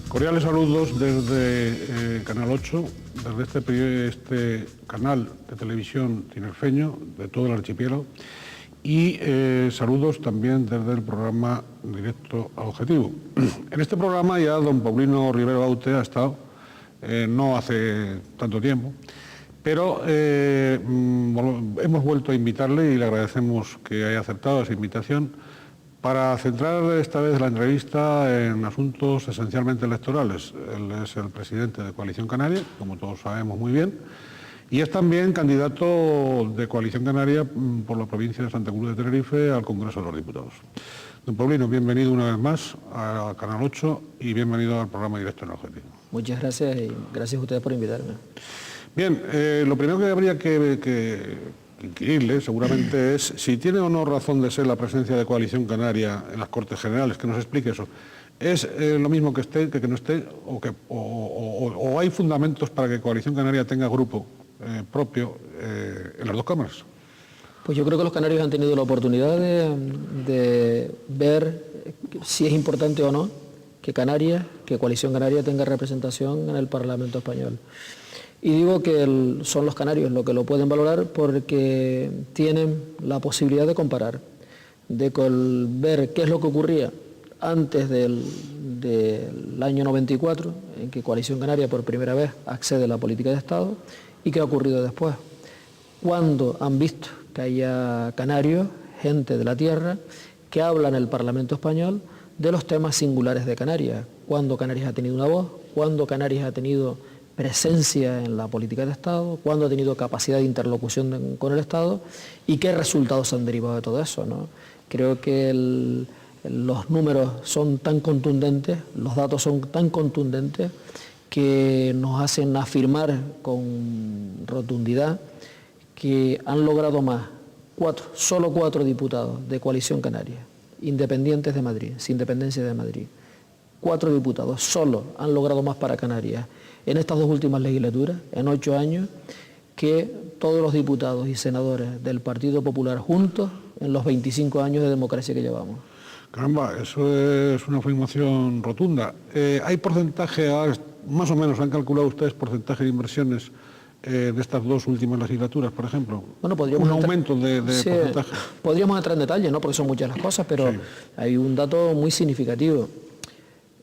Cordiales saludos desde Canal 8, desde este canal de televisión tinerfeño de todo el archipiélago y saludos también desde el programa Directo a Objetivo. En este programa ya don Paulino Rivero Baute ha estado, no hace tanto tiempo, pero hemos vuelto a invitarle y le agradecemos que haya aceptado esa invitación para centrar esta vez la entrevista en asuntos esencialmente electorales. Él es el presidente de Coalición Canaria, como todos sabemos muy bien, y es también candidato de Coalición Canaria por la provincia de Santa Cruz de Tenerife al Congreso de los Diputados. Don Paulino, bienvenido una vez más a Canal 8 y bienvenido al programa Directo en Objetivo. Muchas gracias y gracias a ustedes por invitarme. Bien, lo primero que habría que inquirirle seguramente es si tiene o no razón de ser la presencia de Coalición Canaria en las Cortes Generales, que nos explique eso. ¿Es lo mismo que esté, que no esté, o hay fundamentos para que Coalición Canaria tenga grupo propio en las dos cámaras? Pues yo creo que los canarios han tenido la oportunidad de ver si es importante o no que Coalición Canaria tenga representación en el Parlamento español. Y digo que son los canarios los que lo pueden valorar porque tienen la posibilidad de comparar, de ver qué es lo que ocurría antes del año 94, en que Coalición Canaria por primera vez accede a la política de Estado, y qué ha ocurrido después. Cuando han visto que haya canarios, gente de la tierra, que hablan en el Parlamento español de los temas singulares de Canarias, cuando Canarias ha tenido una voz, cuando Canarias ha tenido presencia en la política de Estado, cuándo ha tenido capacidad de interlocución con el Estado y qué resultados han derivado de todo eso, ¿no? Creo que los números son tan contundentes, los datos son tan contundentes que nos hacen afirmar con rotundidad que han logrado más solo cuatro diputados de Coalición Canaria, independientes de Madrid, sin dependencia de Madrid. 4 diputados solo han logrado más para Canarias en estas dos últimas legislaturas, en 8 años, que todos los diputados y senadores del Partido Popular juntos en los 25 años de democracia que llevamos. Caramba, eso es una afirmación rotunda. ¿Hay porcentaje, más o menos, han calculado ustedes porcentaje de inversiones de estas dos últimas legislaturas, por ejemplo? Bueno, podríamos un aumento de sí, porcentaje. Podríamos entrar en detalle, ¿no? Porque son muchas las cosas, pero sí, hay un dato muy significativo.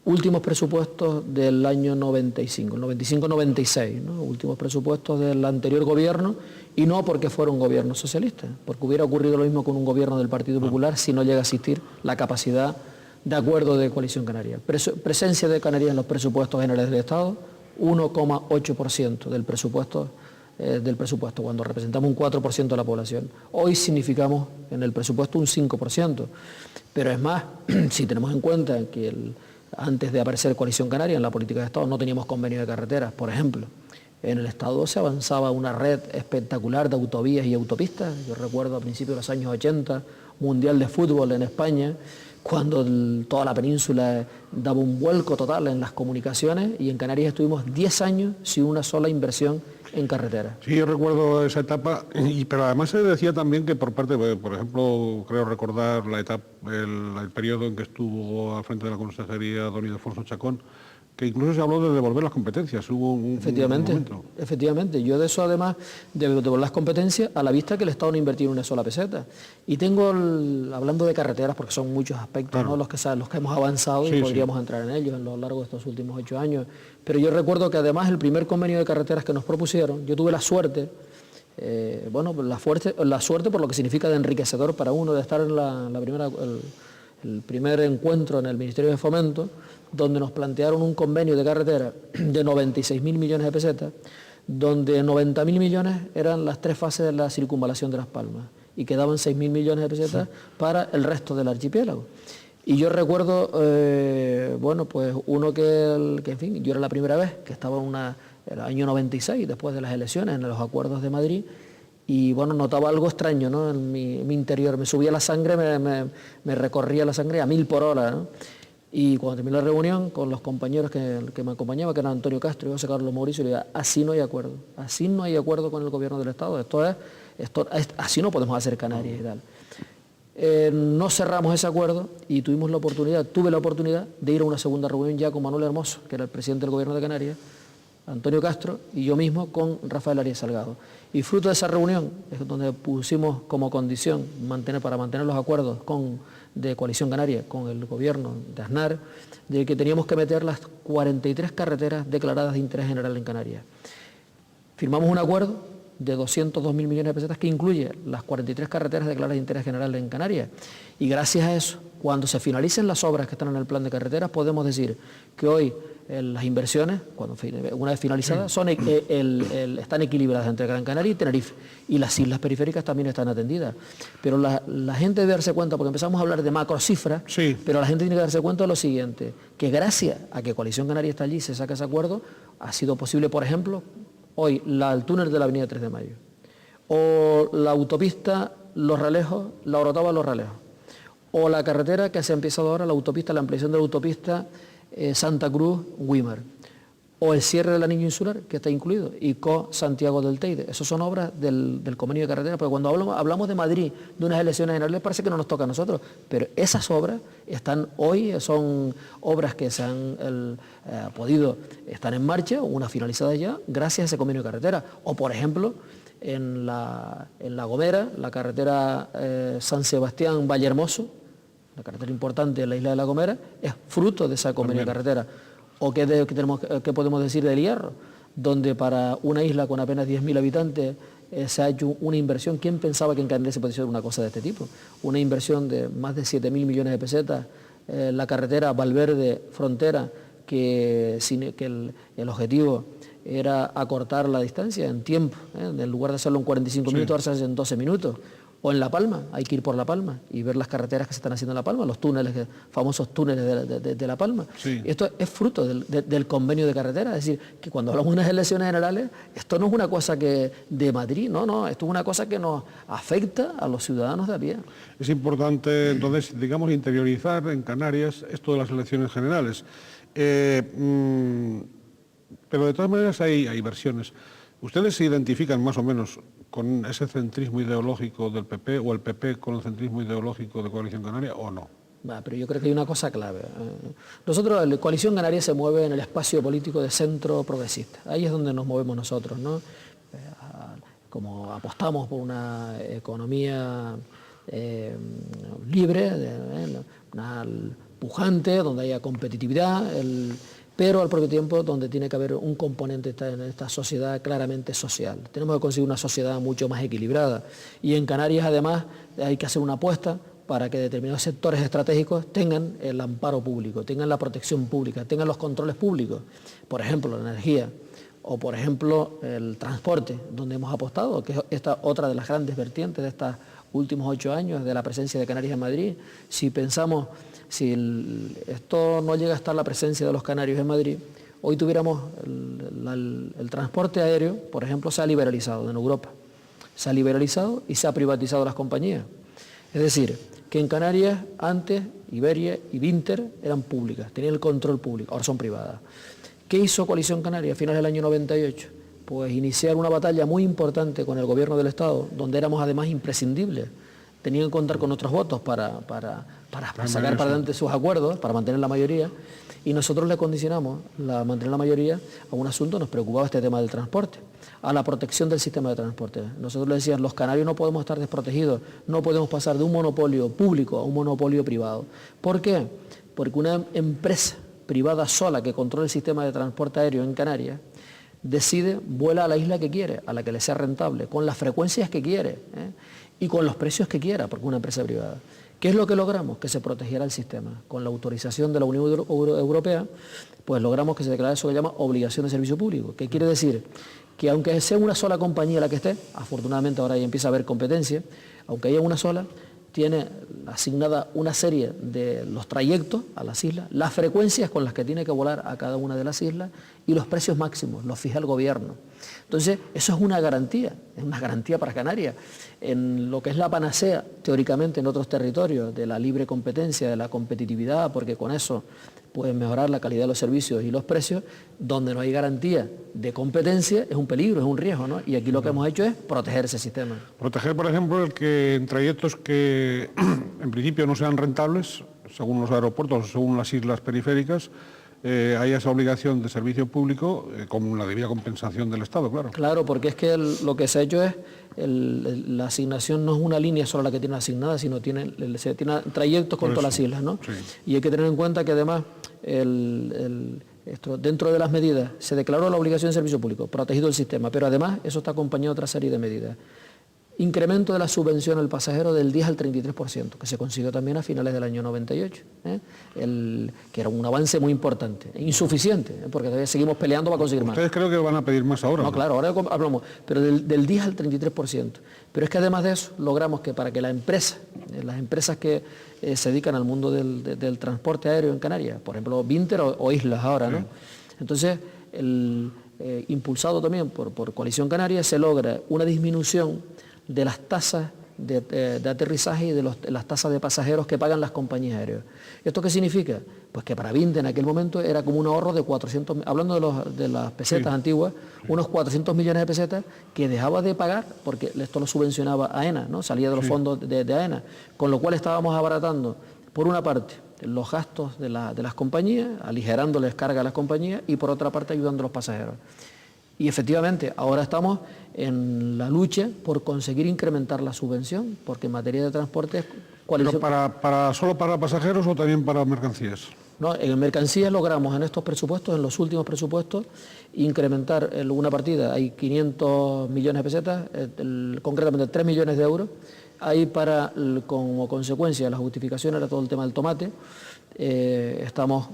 Últimos presupuestos del año 95, 95-96, ¿no? Últimos presupuestos del anterior gobierno, y no porque fuera un gobierno socialista, porque hubiera ocurrido lo mismo con un gobierno del Partido Popular si no llega a existir la capacidad de acuerdo de Coalición Canaria. Presencia de Canarias en los presupuestos generales del Estado, 1,8% del presupuesto, cuando representamos un 4% de la población. Hoy significamos en el presupuesto un 5%, pero es más, si tenemos en cuenta que antes de aparecer Coalición Canaria en la política de Estado no teníamos convenio de carreteras, por ejemplo. En el Estado se avanzaba una red espectacular de autovías y autopistas. Yo recuerdo a principios de los años 80, Mundial de Fútbol en España, cuando toda la península daba un vuelco total en las comunicaciones, y en Canarias estuvimos 10 años sin una sola inversión en carretera. Sí, yo recuerdo esa etapa, pero además se decía también que por parte, por ejemplo, creo recordar la etapa, el periodo en que estuvo al frente de la Consejería don Ildefonso Chacón, que incluso se habló de devolver las competencias. Hubo un momento. Efectivamente, yo de eso además de devolver las competencias a la vista que el Estado no invertió en una sola peseta. Y tengo, hablando de carreteras, porque son muchos aspectos, claro, ¿no? los que hemos avanzado, sí, y podríamos entrar en ellos a lo largo de estos últimos 8 años. Pero yo recuerdo que además el primer convenio de carreteras que nos propusieron, yo tuve la suerte, la suerte por lo que significa de enriquecedor para uno, de estar en el primer encuentro en el Ministerio de Fomento, donde nos plantearon un convenio de carretera de 96.000 millones de pesetas, donde 90.000 millones eran las 3 fases de la circunvalación de Las Palmas, y quedaban 6.000 millones de pesetas para el resto del archipiélago. Y yo recuerdo, pues uno que en fin, yo era la primera vez que estaba el año 96, después de las elecciones, en los acuerdos de Madrid, y bueno, notaba algo extraño, ¿no? En mi interior, me subía la sangre, me recorría la sangre a 1000 por hora, ¿no? Y cuando terminé la reunión con los compañeros que me acompañaban, que eran Antonio Castro y José Carlos Mauricio, le dije, así no hay acuerdo con el gobierno del Estado, así no podemos hacer Canarias y tal. No cerramos ese acuerdo y tuve la oportunidad de ir a una segunda reunión ya con Manuel Hermoso, que era el presidente del Gobierno de Canarias, Antonio Castro y yo mismo con Rafael Arias Salgado. Y fruto de esa reunión es donde pusimos como condición para mantener los acuerdos de Coalición Canaria con el gobierno de Aznar, de que teníamos que meter las 43 carreteras declaradas de interés general en Canarias. Firmamos un acuerdo de 202.000 millones de pesetas que incluye las 43 carreteras declaradas de interés general en Canarias. Y gracias a eso, cuando se finalicen las obras que están en el plan de carreteras, podemos decir que hoy las inversiones, una vez finalizadas, están equilibradas entre Gran Canaria y Tenerife. Y las islas periféricas también están atendidas. Pero la gente debe darse cuenta, porque empezamos a hablar de macrocifras, sí, pero la gente tiene que darse cuenta de lo siguiente, que gracias a que Coalición Canaria está allí y se saca ese acuerdo, ha sido posible, por ejemplo, hoy el túnel de la avenida 3 de Mayo, o la autopista Los Realejos, la Orotava Los Realejos, o la carretera que se ha empezado ahora, la ampliación de la autopista Santa Cruz-Güímar, o el cierre del anillo insular, que está incluido, y Santiago del Teide. Esas son obras del convenio de carretera, porque cuando hablamos de Madrid, de unas elecciones generales, parece que no nos toca a nosotros, pero esas obras están hoy, son obras que se han están en marcha, una finalizada ya, gracias a ese convenio de carretera. O, por ejemplo, en La Gomera, la carretera San Sebastián-Vallehermoso, la carretera importante de la isla de La Gomera, es fruto de esa convenio de carretera. ¿O qué podemos decir del Hierro? Donde para una isla con apenas 10.000 habitantes se ha hecho una inversión. ¿Quién pensaba que en Canarias se podía hacer una cosa de este tipo? Una inversión de más de 7.000 millones de pesetas, la carretera Valverde-Frontera, que el objetivo era acortar la distancia en tiempo, en lugar de hacerlo en 45 minutos, ahora se hace en 12 minutos. O en La Palma, hay que ir por La Palma y ver las carreteras que se están haciendo en La Palma, los túneles, famosos túneles de La Palma. Sí. Esto es fruto del convenio de carretera, es decir, que cuando hablamos de unas elecciones generales, esto no es una cosa de Madrid, no, esto es una cosa que nos afecta a los ciudadanos de a pie. Es importante, entonces, digamos, interiorizar en Canarias esto de las elecciones generales. Pero de todas maneras hay versiones. ¿Ustedes se identifican más o menos con ese centrismo ideológico del PP o el PP con el centrismo ideológico de Coalición Canaria o no? Pero yo creo que hay una cosa clave. Nosotros, la Coalición Canaria se mueve en el espacio político de centro progresista. Ahí es donde nos movemos nosotros, ¿no? Como apostamos por una economía libre, pujante, donde haya competitividad, pero al propio tiempo donde tiene que haber un componente en esta sociedad claramente social. Tenemos que conseguir una sociedad mucho más equilibrada y en Canarias además hay que hacer una apuesta para que determinados sectores estratégicos tengan el amparo público, tengan la protección pública, tengan los controles públicos, por ejemplo la energía o por ejemplo el transporte, donde hemos apostado, que es esta otra de las grandes vertientes de estos últimos 8 años de la presencia de Canarias en Madrid. Si pensamos, si esto no llega a estar la presencia de los canarios en Madrid, hoy tuviéramos el transporte aéreo, por ejemplo, se ha liberalizado en Europa, se ha liberalizado y se ha privatizado las compañías. Es decir, que en Canarias antes Iberia y Vinter eran públicas, tenían el control público, ahora son privadas. ¿Qué hizo Coalición Canaria a finales del año 98? Pues iniciar una batalla muy importante con el gobierno del Estado, donde éramos además imprescindibles. Tenían que contar con nuestros votos para sacar para adelante sus acuerdos, para mantener la mayoría, y nosotros le condicionamos mantener la mayoría a un asunto, nos preocupaba este tema del transporte, a la protección del sistema de transporte. Nosotros le decíamos, los canarios no podemos estar desprotegidos, no podemos pasar de un monopolio público a un monopolio privado. ¿Por qué? Porque una empresa privada sola que controla el sistema de transporte aéreo en Canarias vuela a la isla que quiere, a la que le sea rentable, con las frecuencias que quiere, y con los precios que quiera, porque es una empresa privada. ¿Qué es lo que logramos? Que se protegiera el sistema. Con la autorización de la Unión Europea, pues logramos que se declarara eso que se llama obligación de servicio público, que quiere decir que aunque sea una sola compañía la que esté, afortunadamente ahora ya empieza a haber competencia, aunque haya una sola, tiene asignada una serie de los trayectos a las islas, las frecuencias con las que tiene que volar a cada una de las islas y los precios máximos, los fija el gobierno. Entonces, eso es una garantía para Canarias. En lo que es la panacea, teóricamente, en otros territorios, de la libre competencia, de la competitividad, porque con eso pueden mejorar la calidad de los servicios y los precios. Donde no hay garantía de competencia es un peligro, es un riesgo, ¿no? Y aquí lo que hemos hecho es proteger ese sistema. Proteger, por ejemplo, el que en trayectos que en principio no sean rentables, según los aeropuertos o según las islas periféricas, haya esa obligación de servicio público con la debida compensación del Estado, claro. Claro, porque es que lo que se ha hecho es, la asignación no es una línea solo la que tiene asignada, sino se tiene trayectos con todas las islas, ¿no? Sí. Y hay que tener en cuenta que además dentro de las medidas se declaró la obligación de servicio público, protegido el sistema, pero además eso está acompañado de otra serie de medidas. Incremento de la subvención al pasajero del 10 al 33%, que se consiguió también a finales del año 98, que era un avance muy importante, insuficiente, porque todavía seguimos peleando para conseguir más. Ustedes creo que van a pedir más ahora. No, claro, ahora hablamos, pero del 10 al 33%. Pero es que además de eso, logramos que para que las empresas que se dedican al mundo del transporte aéreo en Canarias, por ejemplo, Vinter o Islas ahora, ¿no? Entonces, impulsado también por Coalición Canaria, se logra una disminución de las tasas de aterrizaje y de las tasas de pasajeros que pagan las compañías aéreas. ¿Esto qué significa? Pues que para Vinter en aquel momento era como un ahorro de 400, hablando de las pesetas antiguas, unos 400 millones de pesetas que dejaba de pagar, porque esto lo subvencionaba AENA, ¿no? Salía de los fondos de AENA, con lo cual estábamos abaratando, por una parte, los gastos de las compañías, aligerándoles carga a las compañías, y por otra parte ayudando a los pasajeros. Y efectivamente, ahora estamos en la lucha por conseguir incrementar la subvención, porque en materia de transporte... ¿Pero solo para pasajeros o también para mercancías? No, en mercancías logramos en estos presupuestos, en los últimos presupuestos, incrementar una partida, hay 500 millones de pesetas, concretamente 3 millones de euros. Ahí como consecuencia de la justificación era todo el tema del tomate. Estamos,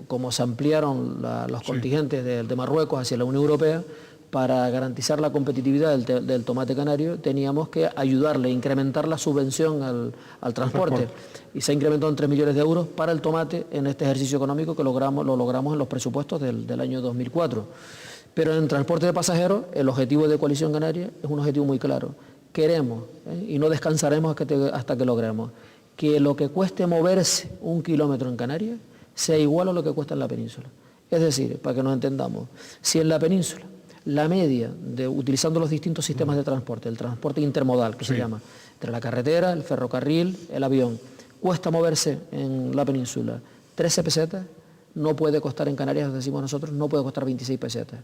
como se ampliaron los contingentes de Marruecos hacia la Unión Europea, para garantizar la competitividad del tomate canario, teníamos que ayudarle, incrementar la subvención al transporte. Y se ha incrementado en 3 millones de euros para el tomate en este ejercicio económico que lo logramos en los presupuestos del año 2004. Pero en transporte de pasajeros, el objetivo de Coalición Canaria es un objetivo muy claro. Queremos, y no descansaremos hasta que logremos, que lo que cueste moverse 1 kilómetro en Canarias sea igual a lo que cuesta en la península. Es decir, para que nos entendamos, si en la península la media, utilizando los distintos sistemas de transporte, el transporte intermodal que se llama, entre la carretera, el ferrocarril, el avión, cuesta moverse en la península 13 pesetas, no puede costar en Canarias, decimos nosotros, no puede costar 26 pesetas.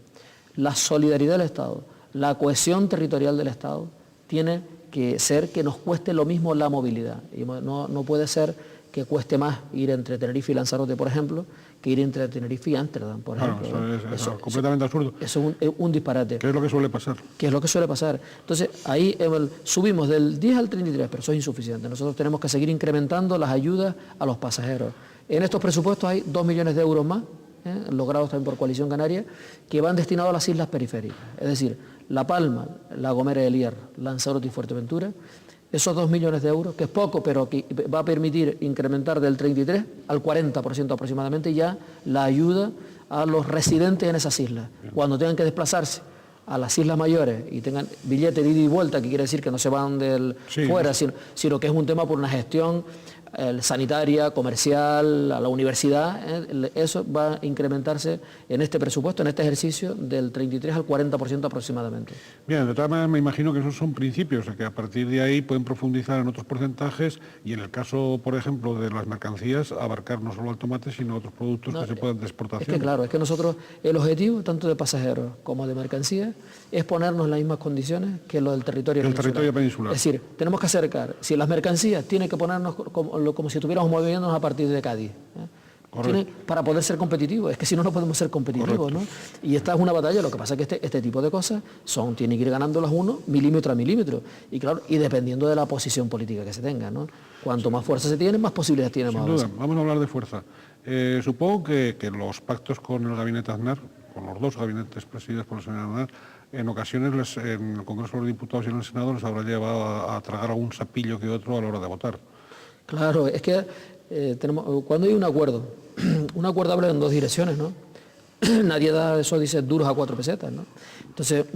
La solidaridad del Estado, la cohesión territorial del Estado, tiene que ser que nos cueste lo mismo la movilidad. Y no puede ser que cueste más ir entre Tenerife y Lanzarote, por ejemplo, que ir entre Tenerife y Ámsterdam, por ejemplo. Eso es completamente absurdo. Eso es un disparate. ¿Qué es lo que suele pasar? ¿Qué es lo que suele pasar? Entonces, ahí subimos del 10 al 33, pero eso es insuficiente. Nosotros tenemos que seguir incrementando las ayudas a los pasajeros. En estos presupuestos hay 2 millones de euros más, logrados también por Coalición Canaria, que van destinados a las islas periféricas. Es decir, La Palma, La Gomera del Hierro, Lanzarote y Fuerteventura. Esos 2 millones de euros, que es poco, pero que va a permitir incrementar del 33 al 40% aproximadamente ya la ayuda a los residentes en esas islas. Cuando tengan que desplazarse a las islas mayores y tengan billete de ida y vuelta, que quiere decir que no se van fuera, sino que es un tema por una gestión sanitaria, comercial, a la universidad, eso va a incrementarse en este presupuesto, en este ejercicio, del 33 al 40% aproximadamente. Bien, de todas maneras me imagino que esos son principios, que a partir de ahí pueden profundizar en otros porcentajes y en el caso, por ejemplo, de las mercancías, abarcar no solo el tomate, sino otros productos que se puedan de exportación. Es que claro, es que nosotros, el objetivo, tanto de pasajeros como de mercancías, es ponernos en las mismas condiciones que lo del territorio peninsular. Es decir, tenemos que acercar, si las mercancías tienen que ponernos como si estuviéramos moviéndonos a partir de Cádiz, para poder ser competitivos. Es que si no, no podemos ser competitivos, ¿no? Y esta es una batalla. Lo que pasa es que este tipo de cosas tienen que ir ganándolas uno milímetro a milímetro. Y claro, y dependiendo de la posición política que se tenga, ¿no? Cuanto más fuerza se tiene, más posibilidades tiene. Sin duda, vamos a hablar de fuerza. Supongo que los pactos con el gabinete Aznar, con los dos gabinetes presididos por el señor Aznar, en ocasiones en el Congreso de los Diputados y en el Senado les habrá llevado a tragar algún sapillo que otro a la hora de votar. Claro, es que cuando hay un acuerdo habla en dos direcciones, ¿no? Nadie da eso, dice, duros a 4 pesetas, ¿no? Entonces,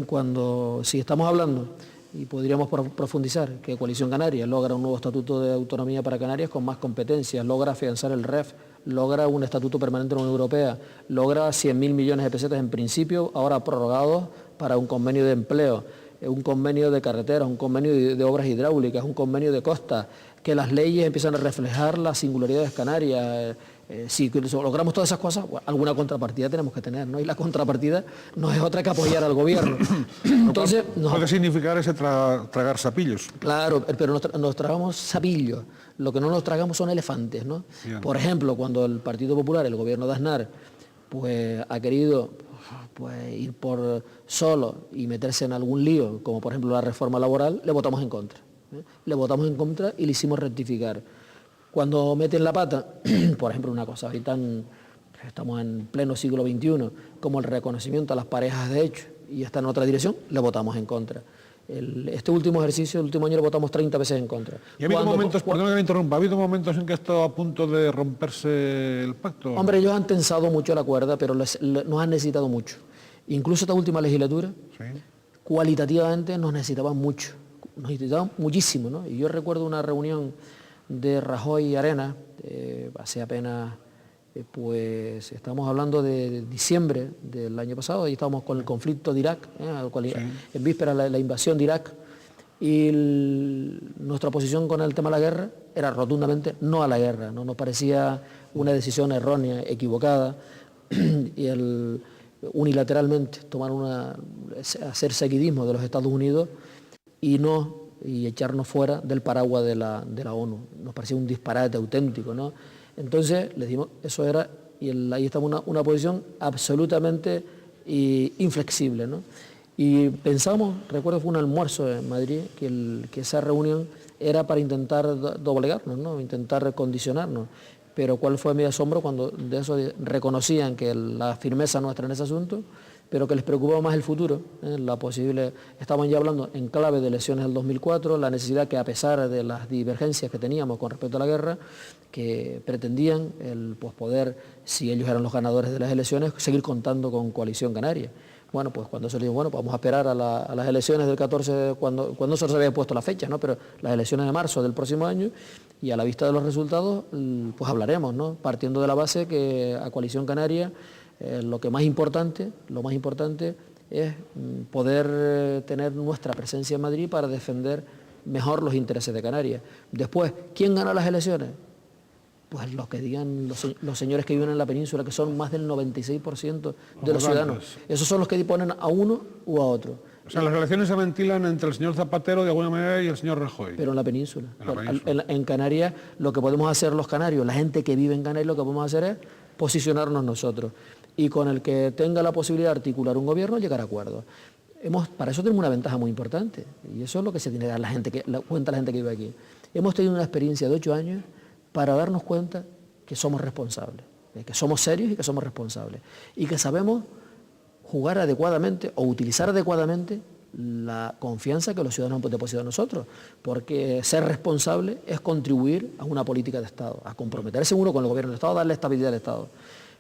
si estamos hablando, y podríamos profundizar, que Coalición Canaria logra un nuevo estatuto de autonomía para Canarias con más competencias, logra afianzar el REF, logra un estatuto permanente en la Unión Europea, logra 100.000 millones de pesetas en principio, ahora prorrogados para un convenio de empleo, un convenio de carreteras, un convenio de obras hidráulicas, un convenio de costas, que las leyes empiezan a reflejar las singularidades canarias. Si logramos todas esas cosas, bueno, alguna contrapartida tenemos que tener, ¿no? Y la contrapartida no es otra que apoyar al gobierno. Entonces, puede significar ese tragar sapillos. Claro, pero nos tragamos sapillos. Lo que no nos tragamos son elefantes, ¿no? Bien. Por ejemplo, cuando el Partido Popular, el gobierno de Aznar, pues ha querido ir por solo y meterse en algún lío, como por ejemplo la reforma laboral, le votamos en contra. Le votamos en contra y le hicimos rectificar. Cuando meten la pata, por ejemplo, una cosa, ahorita estamos en pleno siglo XXI, como el reconocimiento a las parejas de hecho, y está en otra dirección, le votamos en contra. Este último ejercicio, el último año, le votamos 30 veces en contra. ¿Y ha habido momentos, perdón que me interrumpa, ha habido momentos en que ha estado a punto de romperse el pacto? Hombre, ellos han tensado mucho la cuerda, pero nos han necesitado mucho. Incluso esta última legislatura, ¿sí?, cualitativamente nos necesitaban mucho, nos necesitaban muchísimo, ¿no? Y yo recuerdo una reunión de Rajoy y Arena, hace apenas, pues estamos hablando de diciembre del año pasado, y estábamos con el conflicto de Irak, sí, en vísperas de la invasión de Irak, y nuestra posición con el tema de la guerra era rotundamente no a la guerra, no nos parecía una decisión errónea, equivocada, y unilateralmente hacer seguidismo de los Estados Unidos y echarnos fuera del paraguas de la ONU. Nos parecía un disparate auténtico, ¿no? Entonces, le dimos, eso era, y ahí estamos una posición absolutamente inflexible, ¿no? Y pensamos, recuerdo fue un almuerzo en Madrid, que esa reunión era para intentar doblegarnos, ¿no? Intentar condicionarnos. Pero ¿cuál fue mi asombro cuando de eso reconocían que la firmeza nuestra en ese asunto, pero que les preocupaba más el futuro, la posible, estaban ya hablando en clave de elecciones del 2004, la necesidad que a pesar de las divergencias que teníamos con respecto a la guerra, que pretendían pues poder, si ellos eran los ganadores de las elecciones, seguir contando con Coalición Canaria. Bueno, pues cuando se le dijo, bueno, pues vamos a esperar a las elecciones del 14, cuando no se había puesto la fecha, ¿no? Pero las elecciones de marzo del próximo año, y a la vista de los resultados, pues hablaremos, ¿no? Partiendo de la base que a Coalición Canaria lo más importante es poder tener nuestra presencia en Madrid para defender mejor los intereses de Canarias. Después, ¿quién gana las elecciones? Pues los que digan los señores que viven en la península, que son más del 96% de los ciudadanos. Esos son los que disponen a uno u a otro. O sea, las relaciones se ventilan entre el señor Zapatero, de alguna manera, y el señor Rajoy. Pero en la península. En Canarias, lo que podemos hacer los canarios, la gente que vive en Canarias, lo que podemos hacer es posicionarnos nosotros. Y con el que tenga la posibilidad de articular un gobierno, llegar a acuerdos. Para eso tenemos una ventaja muy importante, y eso es lo que se tiene que dar cuenta la gente que vive aquí. Hemos tenido una experiencia de 8 años para darnos cuenta que somos responsables, que somos serios y que somos responsables, y que sabemos jugar adecuadamente o utilizar adecuadamente la confianza que los ciudadanos han depositado en nosotros, porque ser responsable es contribuir a una política de Estado, a comprometerse uno con el gobierno del Estado, a darle estabilidad al Estado.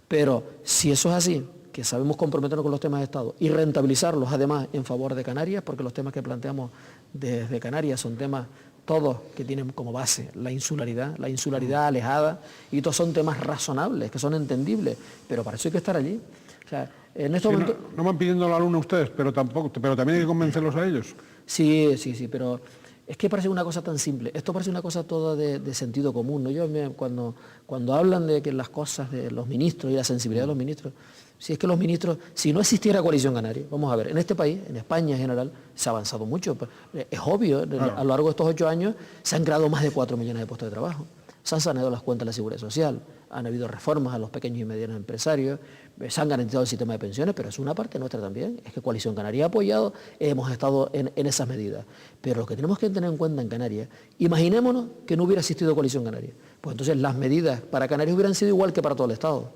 Pero si eso es así, que sabemos comprometernos con los temas de Estado y rentabilizarlos además en favor de Canarias, porque los temas que planteamos desde Canarias son temas todos que tienen como base la insularidad alejada, y todos son temas razonables, que son entendibles, pero para eso hay que estar allí. O sea, en este momento... No van pidiendo la luna ustedes, pero también hay que convencerlos a ellos. Sí, pero es que parece una cosa tan simple. Esto parece una cosa toda de sentido común, ¿no? Cuando hablan de que las cosas de los ministros y la sensibilidad de los ministros, si es que los ministros, si no existiera Coalición Canaria, vamos a ver, en este país, en España en general, se ha avanzado mucho. Es obvio, claro. A lo largo de estos 8 años se han creado más de 4 millones de puestos de trabajo. Se han saneado las cuentas de la Seguridad Social, han habido reformas a los pequeños y medianos empresarios, se han garantizado el sistema de pensiones, pero es una parte nuestra también. Es que Coalición Canaria ha apoyado, hemos estado en esas medidas. Pero lo que tenemos que tener en cuenta en Canarias, imaginémonos que no hubiera existido Coalición Canaria. Pues entonces las medidas para Canarias hubieran sido igual que para todo el Estado.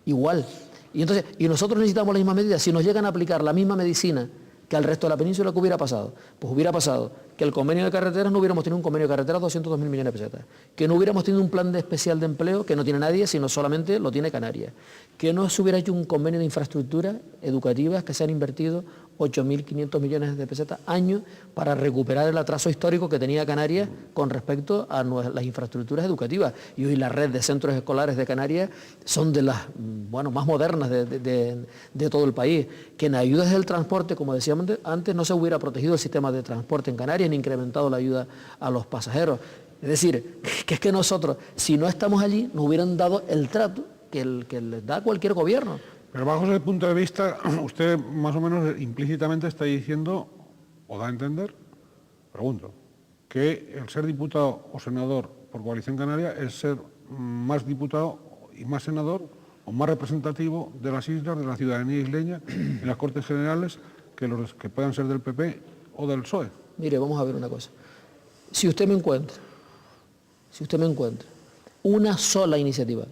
Igual. Y nosotros necesitamos las mismas medidas. Si nos llegan a aplicar la misma medicina que al resto de la península, ¿qué hubiera pasado? Pues hubiera pasado que el convenio de carreteras, no hubiéramos tenido un convenio de carreteras de 202.000 millones de pesetas, que no hubiéramos tenido un plan especial de empleo que no tiene nadie, sino solamente lo tiene Canarias, que no se hubiera hecho un convenio de infraestructuras educativas que se han invertido 8.500 millones de pesetas año para recuperar el atraso histórico que tenía Canarias con respecto a las infraestructuras educativas. Y hoy la red de centros escolares de Canarias son de las más modernas de todo el país. Que en ayudas del transporte, como decíamos antes, no se hubiera protegido el sistema de transporte en Canarias ni incrementado la ayuda a los pasajeros. Es decir, que es que nosotros, si no estamos allí, nos hubieran dado el trato que les da cualquier gobierno. Pero bajo ese punto de vista, usted más o menos implícitamente está diciendo, o da a entender, pregunto, que el ser diputado o senador por Coalición Canaria es ser más diputado y más senador o más representativo de las islas, de la ciudadanía isleña, en las Cortes Generales, que los que puedan ser del PP o del PSOE. Mire, vamos a ver una cosa. Si usted me encuentra una sola iniciativa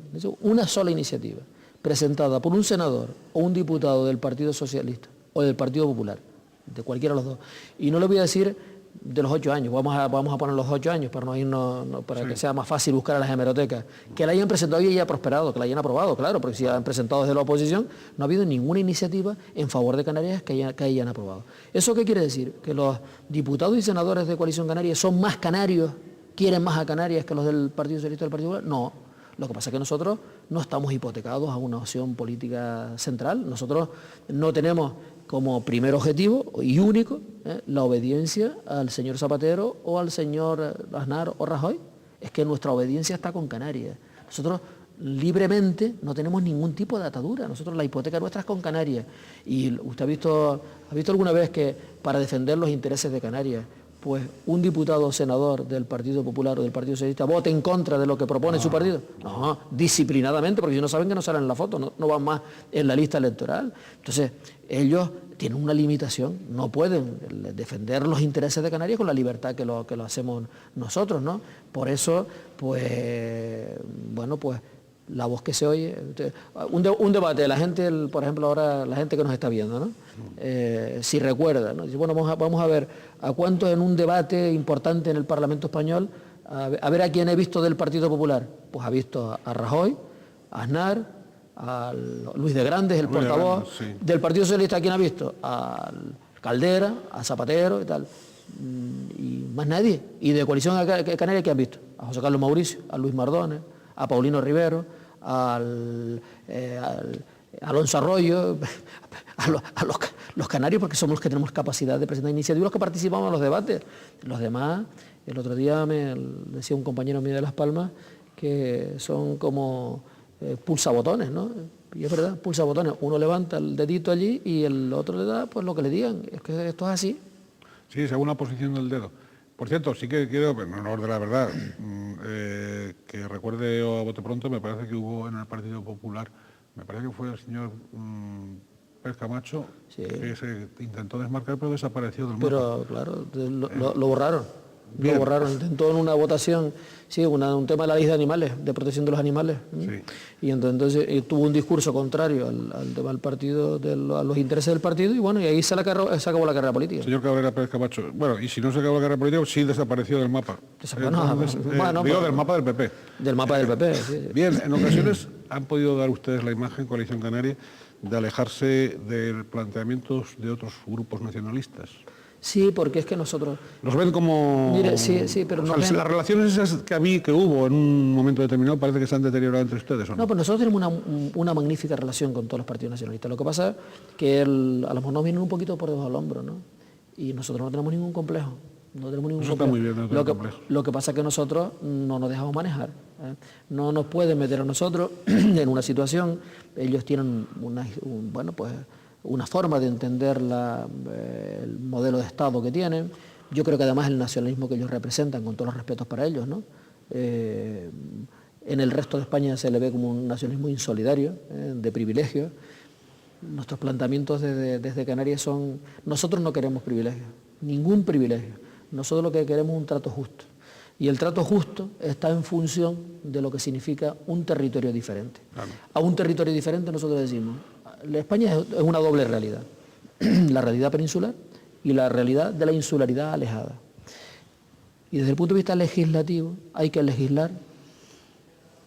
presentada por un senador o un diputado del Partido Socialista o del Partido Popular, de cualquiera de los dos, y no le voy a decir de los 8 años, vamos a poner los 8 años para no irnos, para que sea más fácil buscar a las hemerotecas, que la hayan presentado y haya prosperado, que la hayan aprobado, claro, porque si la han presentado desde la oposición, no ha habido ninguna iniciativa en favor de Canarias que hayan aprobado. ¿Eso qué quiere decir? ¿Que los diputados y senadores de Coalición Canaria son más canarios, quieren más a Canarias que los del Partido Socialista y del Partido Popular? No. Lo que pasa es que nosotros no estamos hipotecados a una opción política central. Nosotros no tenemos como primer objetivo y único la obediencia al señor Zapatero o al señor Aznar o Rajoy. Es que nuestra obediencia está con Canarias. Nosotros libremente no tenemos ningún tipo de atadura. Nosotros la hipoteca nuestra es con Canarias. Y usted ha visto alguna vez que para defender los intereses de Canarias, pues un diputado o senador del Partido Popular o del Partido Socialista vote en contra de lo que propone su partido. No, disciplinadamente, porque si no saben que no salen en la foto, no van más en la lista electoral. Entonces, ellos tienen una limitación, no pueden defender los intereses de Canarias con la libertad que lo hacemos nosotros, ¿no? Por eso, pues la voz que se oye, un debate, la gente, por ejemplo, ahora la gente que nos está viendo, ¿no? Si recuerda, ¿no? Dice, bueno, vamos a ver a cuántos en un debate importante en el Parlamento Español, a ver a quién he visto del Partido Popular. Pues ha visto a Rajoy, a Aznar, a Luis de Grandes, el portavoz del Partido Socialista. ¿A quién ha visto? A Caldera, a Zapatero y tal. Y más nadie. Y de Coalición Canaria, ¿qué han visto? A José Carlos Mauricio, a Luis Mardones, a Paulino Rivero, a Alonso Arroyo, a los canarios, porque somos los que tenemos capacidad de presentar iniciativas, los que participamos en los debates. Los demás, el otro día me decía un compañero mío de Las Palmas que son como pulsabotones, ¿no? Y es verdad, pulsabotones. Uno levanta el dedito allí y el otro le da pues lo que le digan. Es que esto es así. Sí, según la posición del dedo. Por cierto, sí que quiero, en honor de la verdad, que recuerde a bote pronto, me parece que hubo en el Partido Popular, me parece que fue el señor Pérez Camacho, que se intentó desmarcar pero desapareció del mapa. Pero claro, lo borraron. Bien. Lo borraron, intentó en una votación, un tema de la ley de animales, de protección de los animales. Sí. Y entonces tuvo un discurso contrario al partido, a los intereses del partido, y bueno, y ahí se acabó la carrera política. Señor Cabrera Pérez Camacho, bueno, y si no se acabó la carrera política, sí desapareció del mapa. Digo, del mapa del PP. Del mapa del PP, sí. Bien, en ocasiones han podido dar ustedes la imagen, Coalición Canaria, de alejarse de planteamientos de otros grupos nacionalistas. Sí, porque es que nosotros... Los ven como... Mire, sí, pero no ven... Las relaciones esas que hubo en un momento determinado parece que se han deteriorado entre ustedes, ¿o no? No, pues nosotros tenemos una magnífica relación con todos los partidos nacionalistas. Lo que pasa es que a lo mejor nos vienen un poquito por debajo del hombro, ¿no? Y nosotros no tenemos ningún complejo. No tenemos ningún Eso complejo. Está muy bien, no complejo. Lo que pasa es que nosotros no nos dejamos manejar. No nos pueden meter a nosotros en una situación. Ellos tienen una forma de entender el modelo de Estado que tienen. Yo creo que además el nacionalismo que ellos representan, con todos los respetos para ellos, ¿no? En el resto de España se le ve como un nacionalismo insolidario, de privilegio. Nuestros planteamientos desde Canarias son... Nosotros no queremos privilegios, ningún privilegio. Nosotros lo que queremos es un trato justo. Y el trato justo está en función de lo que significa un territorio diferente. Claro. A un territorio diferente nosotros decimos... España es una doble realidad, la realidad peninsular y la realidad de la insularidad alejada. Y desde el punto de vista legislativo hay que legislar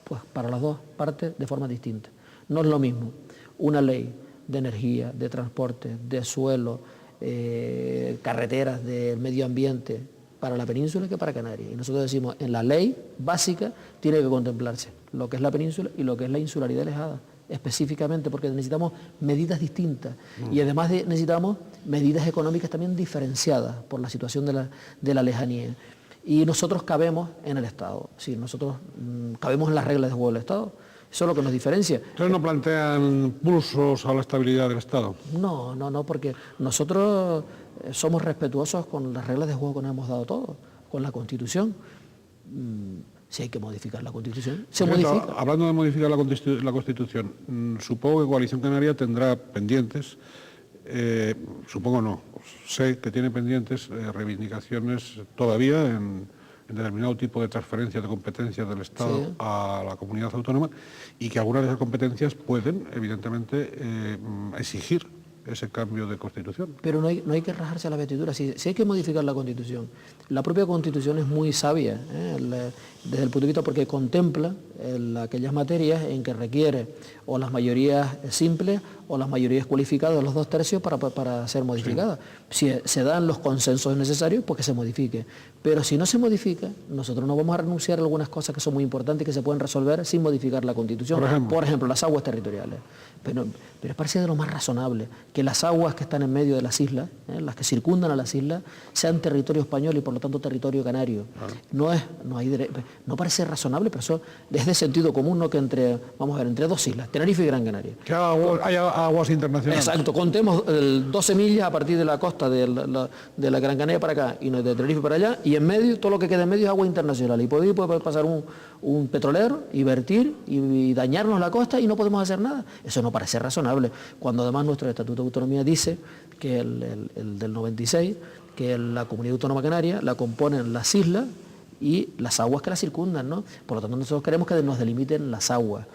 pues, para las dos partes de forma distinta. No es lo mismo una ley de energía, de transporte, de suelo, carreteras del medio ambiente para la península que para Canarias. Y nosotros decimos, en la ley básica tiene que contemplarse lo que es la península y lo que es la insularidad alejada, específicamente, porque necesitamos medidas distintas y además necesitamos medidas económicas también diferenciadas por la situación de la lejanía. Y nosotros cabemos en el Estado, sí, nosotros cabemos en las reglas de juego del Estado. Eso es lo que nos diferencia. ¿Ustedes no plantean pulsos a la estabilidad del Estado? No, porque nosotros somos respetuosos con las reglas de juego que nos hemos dado todos, con la Constitución. Si hay que modificar la Constitución, se modifica. Hablando de modificar la Constitución, supongo que Coalición Canaria tendrá pendientes, supongo no, sé que tiene pendientes reivindicaciones todavía en determinado tipo de transferencias de competencias del Estado Sí. a la comunidad autónoma y que algunas de esas competencias pueden, evidentemente, exigir ese cambio de Constitución. Pero no hay que rajarse a la vestidura, si hay que modificar la Constitución. La propia Constitución es muy sabia, desde el punto de vista porque contempla aquellas materias en que requiere o las mayorías simples o las mayorías cualificadas, los 2/3 para ser modificadas. Sí. Si se dan los consensos necesarios, pues que se modifique. Pero si no se modifica, nosotros no vamos a renunciar a algunas cosas que son muy importantes y que se pueden resolver sin modificar la Constitución. Por ejemplo, las aguas territoriales. Pero parece de lo más razonable que las aguas que están en medio de las islas, las que circundan a las islas, sean territorio español y por lo tanto territorio canario. No parece razonable, pero eso es de sentido común, ¿no? Que entre 2 islas, Tenerife y Gran Canaria. Que haya aguas internacionales. Exacto, contemos 12 millas a partir de la costa de la Gran Canaria para acá y de Tenerife para allá, y en medio, todo lo que queda en medio es agua internacional. Y puede pasar un petrolero y vertir y dañarnos la costa y no podemos hacer nada. Eso no parece razonable, cuando además nuestro Estatuto de Autonomía dice que el del 96, que la Comunidad Autónoma Canaria la componen las islas y las aguas que la circundan, ¿no? Por lo tanto, nosotros queremos que nos delimiten las aguas.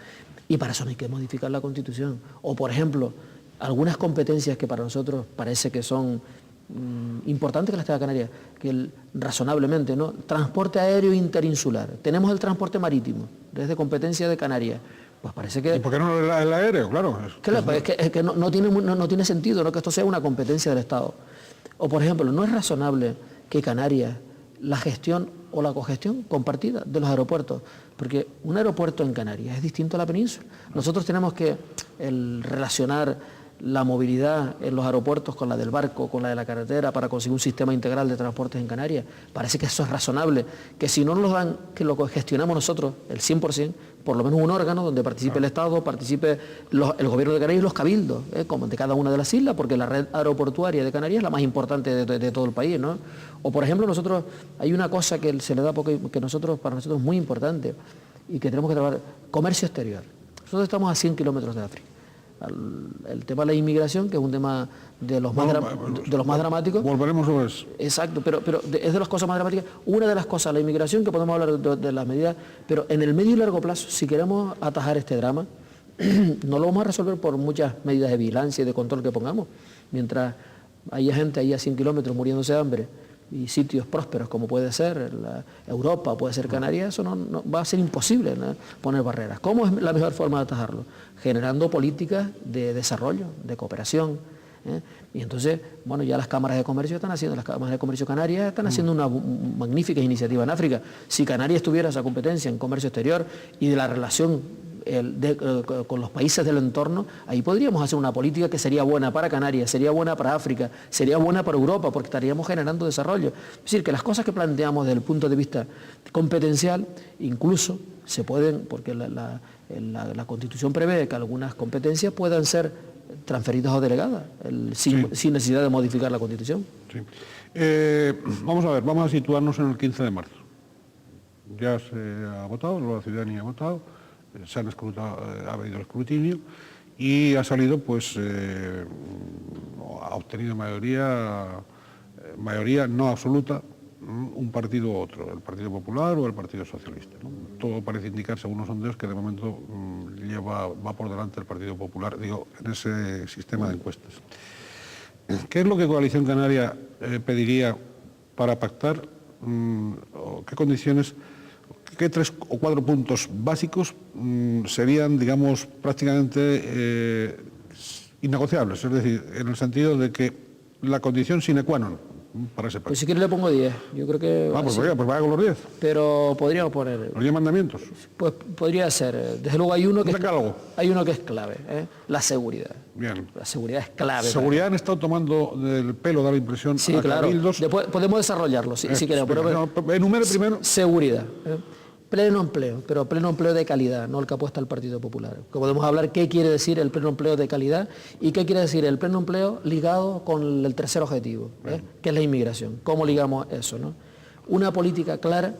Y para eso no hay que modificar la Constitución. O, por ejemplo, algunas competencias que para nosotros parece que son importantes que las tenga Canarias, que razonablemente, ¿no? Transporte aéreo interinsular. Tenemos el transporte marítimo, desde competencia de Canarias. Pues parece que... ¿Y por qué no el aéreo? Claro. Es que no tiene sentido, ¿no? Que esto sea una competencia del Estado. O, por ejemplo, no es razonable que Canarias, la gestión o la cogestión compartida de los aeropuertos, porque un aeropuerto en Canarias es distinto a la península. Nosotros tenemos que relacionar la movilidad en los aeropuertos con la del barco, con la de la carretera, para conseguir un sistema integral de transportes en Canarias. Parece que eso es razonable, que si no nos lo dan, que lo gestionamos nosotros, el 100%, por lo menos un órgano donde participe el Estado, participe el Gobierno de Canarias y los cabildos, como de cada una de las islas, porque la red aeroportuaria de Canarias es la más importante de todo el país, ¿no? O, por ejemplo, nosotros, hay una cosa que se le da poco, que para nosotros es muy importante y que tenemos que trabajar: comercio exterior. Nosotros estamos a 100 kilómetros de África. El tema de la inmigración, que es un tema de los más dramáticos. Volveremos sobre eso. Exacto, pero es de las cosas más dramáticas. Una de las cosas, la inmigración, que podemos hablar de las medidas, pero en el medio y largo plazo, si queremos atajar este drama, no lo vamos a resolver por muchas medidas de vigilancia y de control que pongamos. Mientras haya gente ahí a 100 kilómetros muriéndose de hambre, y sitios prósperos como puede ser Europa, puede ser Canarias, eso no va a ser imposible, ¿no? Poner barreras. ¿Cómo es la mejor forma de atajarlo? Generando políticas de desarrollo, de cooperación. Y entonces, bueno, ya las cámaras de comercio las cámaras de comercio canarias están haciendo una magnífica iniciativa en África. Si Canarias tuviera esa competencia en comercio exterior y de la relación con los países del entorno, ahí podríamos hacer una política que sería buena para Canarias, sería buena para África, sería buena para Europa, porque estaríamos generando desarrollo. Es decir, que las cosas que planteamos desde el punto de vista competencial, incluso se pueden, porque la Constitución prevé que algunas competencias puedan ser transferidas o delegadas, sin necesidad de modificar la Constitución. Sí. Vamos a situarnos en el 15 de marzo. Ya se ha votado, la ciudadanía ha votado, ha habido el escrutinio y ha salido, pues, ha obtenido mayoría no absoluta, un partido u otro, el Partido Popular o el Partido Socialista, ¿no? Todo parece indicar, según los sondeos, que de momento va por delante el Partido Popular, digo, en ese sistema de encuestas. ¿Qué es lo que Coalición Canaria pediría para pactar? ¿Qué condiciones? ¿Qué 3 o 4 puntos básicos serían, digamos, prácticamente innegociables? Es decir, en el sentido de que la condición sine qua non para ese Pues país. si quiere le pongo 10. Yo creo que... Pues sí. vaya, pues vaya con los 10. Pero podríamos poner... Los 10 mandamientos. Pues podría ser. Desde luego hay uno que, Decálogo. hay uno que es clave, la seguridad. Bien. La seguridad es clave. Seguridad han estado tomando del pelo, da la impresión, Sí, a claro. cabildos. Después podemos desarrollarlo, si queremos. Pero, Enumere primero. seguridad. Pleno empleo, pero pleno empleo de calidad, no el que apuesta el Partido Popular. Que podemos hablar qué quiere decir el pleno empleo de calidad y qué quiere decir el pleno empleo ligado con el tercer objetivo, que es la inmigración. ¿Cómo ligamos eso, no? Una política clara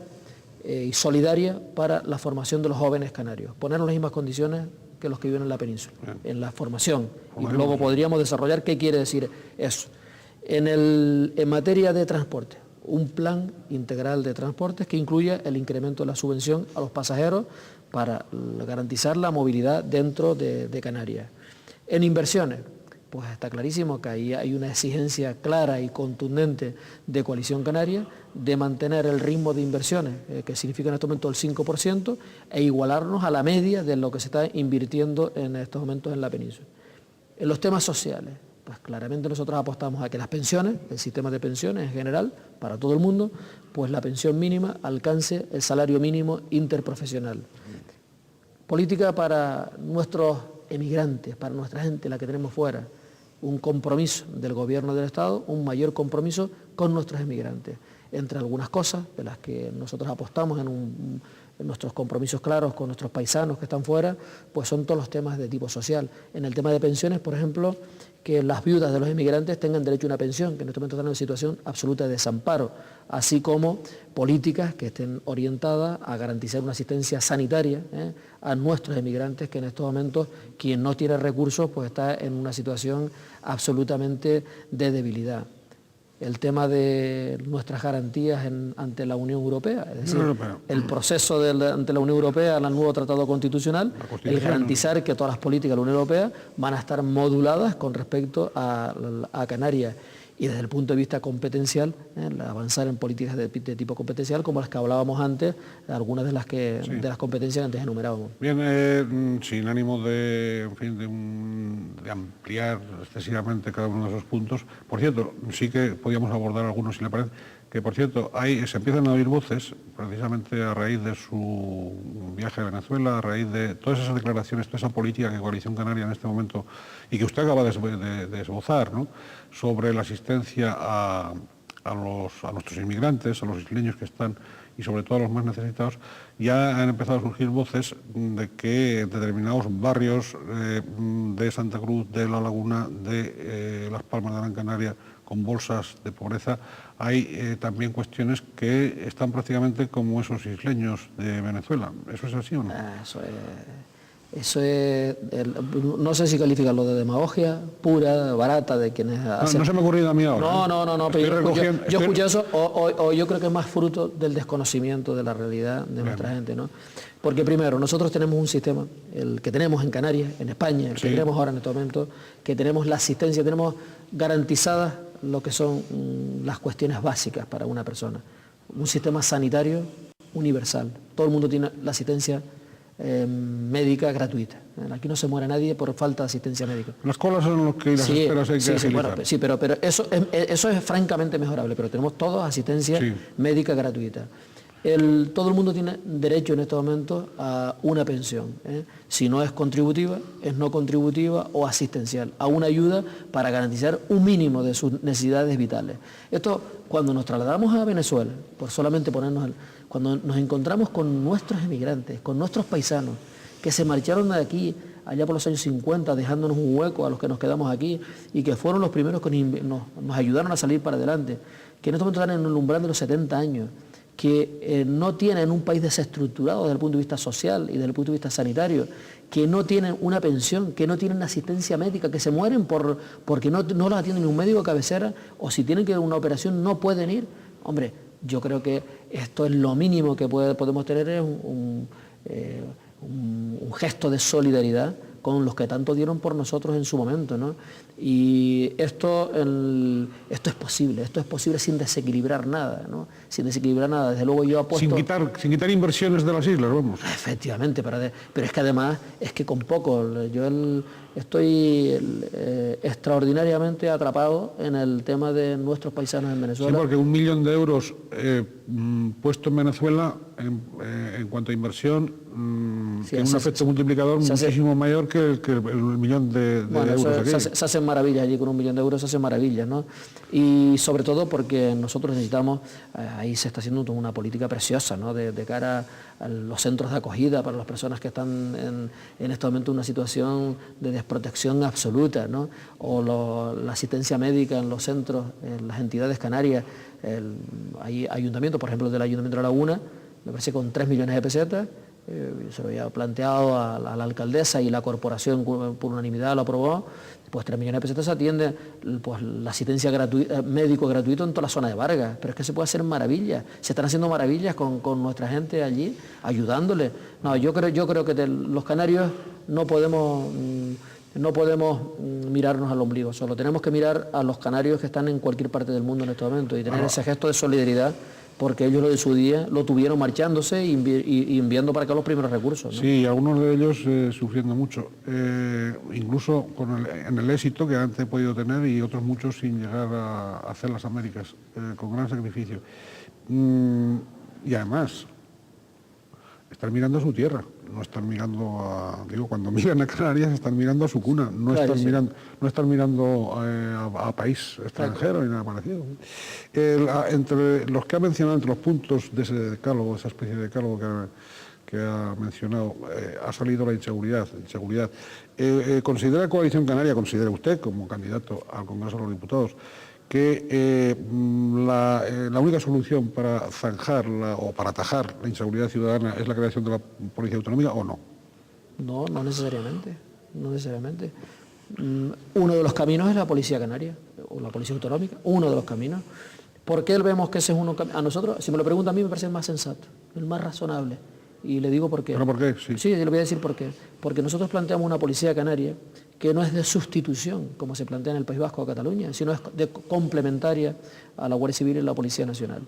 y solidaria para la formación de los jóvenes canarios. Poner en las mismas condiciones que los que viven en la península, en la formación. Y luego podríamos desarrollar qué quiere decir eso. En materia de transporte, un plan integral de transportes que incluya el incremento de la subvención a los pasajeros para garantizar la movilidad dentro de Canarias. En inversiones, pues está clarísimo que ahí hay una exigencia clara y contundente de Coalición Canaria de mantener el ritmo de inversiones, que significa en este momento el 5%, e igualarnos a la media de lo que se está invirtiendo en estos momentos en la península. En los temas sociales, pues claramente nosotros apostamos a que las pensiones, el sistema de pensiones en general, para todo el mundo, pues la pensión mínima alcance el salario mínimo interprofesional. Política para nuestros emigrantes, para nuestra gente, la que tenemos fuera, un compromiso del Gobierno del Estado, un mayor compromiso con nuestros emigrantes. Entre algunas cosas de las que nosotros apostamos en nuestros compromisos claros con nuestros paisanos que están fuera, pues son todos los temas de tipo social. En el tema de pensiones, por ejemplo, que las viudas de los inmigrantes tengan derecho a una pensión, que en este momento están en una situación absoluta de desamparo, así como políticas que estén orientadas a garantizar una asistencia sanitaria a nuestros inmigrantes, que en estos momentos quien no tiene recursos pues está en una situación absolutamente de debilidad. El tema de nuestras garantías ante la Unión Europea, es decir, el proceso ante la Unión Europea, el nuevo tratado constitucional, el garantizar que todas las políticas de la Unión Europea van a estar moduladas con respecto a Canarias. Y desde el punto de vista competencial, avanzar en políticas de tipo competencial, como las que hablábamos antes, algunas de las competencias que antes enumerábamos. Bien, sin ánimo de ampliar excesivamente cada uno de esos puntos, por cierto, sí que podíamos abordar algunos, si le parece, que por cierto, se empiezan a oír voces, precisamente a raíz de su viaje a Venezuela, a raíz de todas esas declaraciones, toda esa política que Coalición Canaria en este momento, y que usted acaba de esbozar, ¿no?, sobre la asistencia a nuestros inmigrantes, a los isleños que están, y sobre todo a los más necesitados, ya han empezado a surgir voces de que en determinados barrios de Santa Cruz, de La Laguna, de Las Palmas de Gran Canaria, con bolsas de pobreza, hay también cuestiones que están prácticamente como esos isleños de Venezuela. ¿Eso es así o no? Eso es, no sé si calificarlo de demagogia pura, barata, de quienes hacen... No se me ha ocurrido a mí ahora. No, pero yo escucho eso, o yo creo que es más fruto del desconocimiento de la realidad de nuestra gente, ¿no? Porque primero, nosotros tenemos un sistema, el que tenemos en Canarias, en España, el que tenemos ahora en este momento, que tenemos la asistencia, tenemos garantizadas lo que son las cuestiones básicas para una persona. Un sistema sanitario universal. Todo el mundo tiene la asistencia médica gratuita. Aquí no se muere nadie por falta de asistencia médica. Las colas son los que las esperas hay que agilizar. Pero eso es francamente mejorable, pero tenemos todos asistencia médica gratuita. Todo el mundo tiene derecho en estos momentos a una pensión, si no es contributiva, es no contributiva o asistencial, a una ayuda para garantizar un mínimo de sus necesidades vitales. Esto, cuando nos trasladamos a Venezuela, por solamente cuando nos encontramos con nuestros emigrantes, con nuestros paisanos, que se marcharon de aquí allá por los años 50, dejándonos un hueco a los que nos quedamos aquí, y que fueron los primeros que nos ayudaron a salir para adelante, que en estos momentos están en el umbral de los 70 años, que no tienen un país desestructurado desde el punto de vista social y desde el punto de vista sanitario, que no tienen una pensión, que no tienen asistencia médica, que se mueren porque no los atiende ni un médico de cabecera, o si tienen que ir a una operación no pueden ir. Hombre, yo creo que esto es lo mínimo que podemos tener, es un gesto de solidaridad con los que tanto dieron por nosotros en su momento, ¿no? Y esto es posible sin desequilibrar nada, ¿no? Sin desequilibrar nada. Desde luego yo apuesto... Sin quitar inversiones de las islas, vamos. Efectivamente, pero es que además es que con poco, estoy extraordinariamente atrapado en el tema de nuestros paisanos en Venezuela. Sí, porque 1 millón de euros puesto en Venezuela en cuanto a inversión tiene un efecto multiplicador muchísimo mayor que el 1 millón de euros aquí. Se hacen maravillas allí, con 1 millón de euros se hacen maravillas, ¿no? Y sobre todo porque nosotros necesitamos, ahí se está haciendo una política preciosa, ¿no? De cara a los centros de acogida para las personas que están en este momento en una situación de desprotección absoluta, ¿no? O la asistencia médica en los centros, en las entidades canarias. Hay ayuntamientos, por ejemplo, del Ayuntamiento de La Laguna, me parece con 3 millones de pesetas, se lo había planteado a la alcaldesa y la corporación por unanimidad lo aprobó, pues 3 millones de pesetas se atiende pues, la asistencia médico gratuito en toda la zona de Vargas, pero es que se puede hacer maravillas, se están haciendo maravillas con nuestra gente allí, ayudándole. No, yo creo que los canarios no podemos mirarnos al ombligo, solo tenemos que mirar a los canarios que están en cualquier parte del mundo en este momento y tener ese gesto de solidaridad, porque ellos lo de su día lo tuvieron marchándose y enviando para acá los primeros recursos, ¿no? Sí, algunos de ellos sufriendo mucho, incluso en el éxito que antes he podido tener y otros muchos sin llegar a hacer las Américas, con gran sacrificio. Y además, están mirando a su tierra, no están mirando cuando miran a Canarias están mirando a su cuna, no claro, están mirando a país extranjero ni nada parecido. Entre los que ha mencionado, entre los puntos de ese decálogo, esa especie de decálogo que ha mencionado, ha salido la inseguridad. ¿Considera Coalición Canaria, considera usted como candidato al Congreso de los Diputados, que la única solución para zanjar o para atajar la inseguridad ciudadana es la creación de la Policía Autonómica o no? No, no necesariamente. Uno de los caminos es la Policía Canaria o la Policía Autonómica, uno de los caminos. ¿Por qué vemos que ese es uno? A nosotros, si me lo preguntan a mí, me parece el más sensato, el más razonable. Y le digo por qué. ¿Pero por qué? Sí, yo le voy a decir por qué. Porque nosotros planteamos una Policía Canaria que no es de sustitución, como se plantea en el País Vasco o Cataluña, sino es complementaria a la Guardia Civil y la Policía Nacional.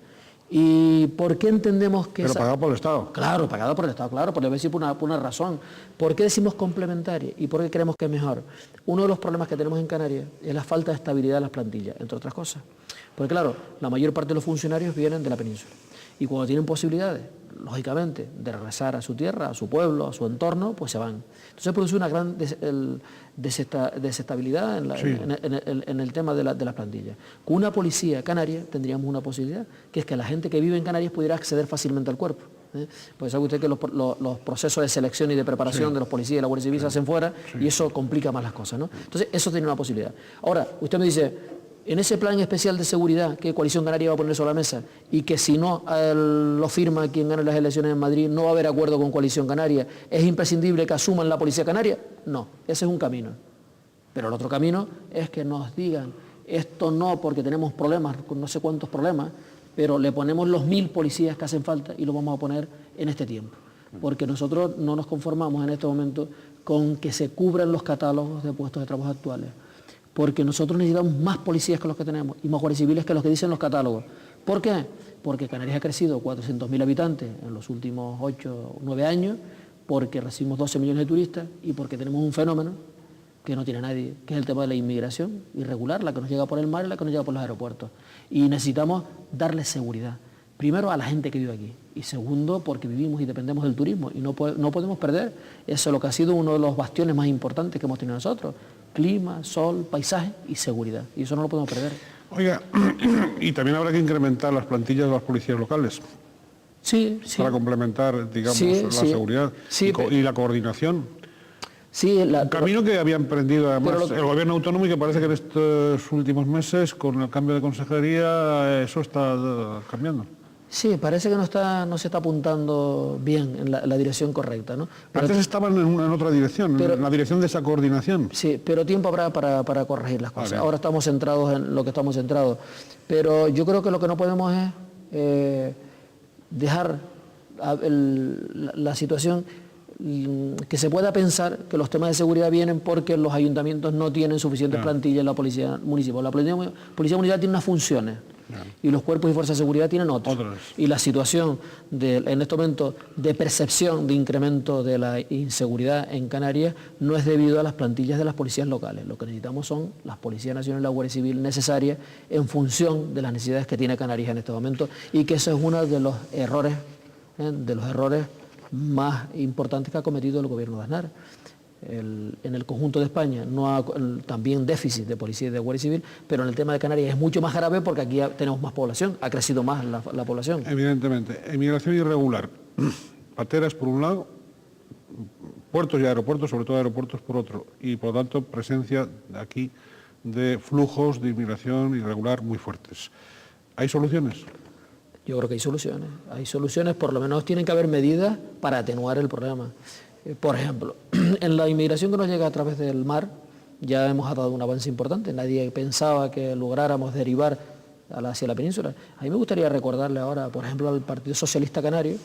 ¿Y por qué entendemos que Pero pagada por el Estado. Claro, pagada por el Estado, claro, pero le voy a decir por una razón. ¿Por qué decimos complementaria y por qué creemos que es mejor? Uno de los problemas que tenemos en Canarias es la falta de estabilidad de las plantillas, entre otras cosas. Porque claro, la mayor parte de los funcionarios vienen de la península. Y cuando tienen posibilidades, lógicamente, de regresar a su tierra, a su pueblo, a su entorno, pues se van. Entonces produce una gran desestabilidad en el tema de las plantillas. Con una policía canaria tendríamos una posibilidad, que es que la gente que vive en Canarias pudiera acceder fácilmente al cuerpo. Pues sabe usted que los procesos de selección y de preparación de los policías y la Guardia Civil se hacen fuera y eso complica más las cosas, ¿no? Entonces eso tiene una posibilidad. Ahora, usted me dice, en ese plan especial de seguridad que Coalición Canaria va a poner sobre la mesa y que si no lo firma quien gane las elecciones en Madrid, no va a haber acuerdo con Coalición Canaria, ¿es imprescindible que asuman la Policía Canaria? No, ese es un camino. Pero el otro camino es que nos digan, esto no porque tenemos problemas, con no sé cuántos problemas, pero le ponemos los 1000 policías que hacen falta y lo vamos a poner en este tiempo. Porque nosotros no nos conformamos en este momento con que se cubran los catálogos de puestos de trabajo actuales. Porque nosotros necesitamos más policías que los que tenemos y más guardias civiles que los que dicen los catálogos. ¿Por qué? Porque Canarias ha crecido 400.000 habitantes en los últimos 8 o 9 años, porque recibimos 12 millones de turistas y porque tenemos un fenómeno que no tiene nadie, que es el tema de la inmigración irregular, la que nos llega por el mar y la que nos llega por los aeropuertos. Y necesitamos darle seguridad, primero a la gente que vive aquí y segundo porque vivimos y dependemos del turismo y no podemos perder eso, lo que ha sido uno de los bastiones más importantes que hemos tenido nosotros: clima, sol, paisaje y seguridad, y eso no lo podemos perder. Oiga, y también habrá que incrementar las plantillas de las policías locales. Sí, sí. Para complementar, digamos, la seguridad y la coordinación. Sí, un camino que había emprendido además el gobierno autónomo y que parece que en estos últimos meses, con el cambio de consejería, eso está cambiando. Sí, parece que no se está apuntando bien en la dirección correcta, ¿no? Antes estaban en otra dirección, en la dirección de esa coordinación. Sí, pero tiempo habrá para corregir las cosas. Ahora estamos centrados en lo que estamos centrados. Pero yo creo que lo que no podemos es dejar la situación. que se pueda pensar que los temas de seguridad vienen porque los ayuntamientos no tienen suficientes plantillas en la policía municipal. La policía municipal tiene unas funciones y los cuerpos y fuerzas de seguridad tienen otras. Y la situación en este momento de percepción de incremento de la inseguridad en Canarias no es debido a las plantillas de las policías locales. Lo que necesitamos son las policías nacionales y la Guardia Civil necesarias en función de las necesidades que tiene Canarias en este momento, y que eso es uno de los errores más importantes que ha cometido el gobierno de Aznar. En el conjunto de España no ha también déficit de policía y de Guardia Civil, pero en el tema de Canarias es mucho más grave porque aquí tenemos más población, ha crecido más la población. Evidentemente. Emigración irregular. Pateras por un lado, puertos y aeropuertos, sobre todo aeropuertos por otro, y por lo tanto presencia aquí de flujos de inmigración irregular muy fuertes. ¿Hay soluciones? Yo creo que hay soluciones, por lo menos tienen que haber medidas para atenuar el problema. Por ejemplo, en la inmigración que nos llega a través del mar, ya hemos dado un avance importante, nadie pensaba que lográramos derivar hacia la península. A mí me gustaría recordarle ahora, por ejemplo, al Partido Socialista Canario,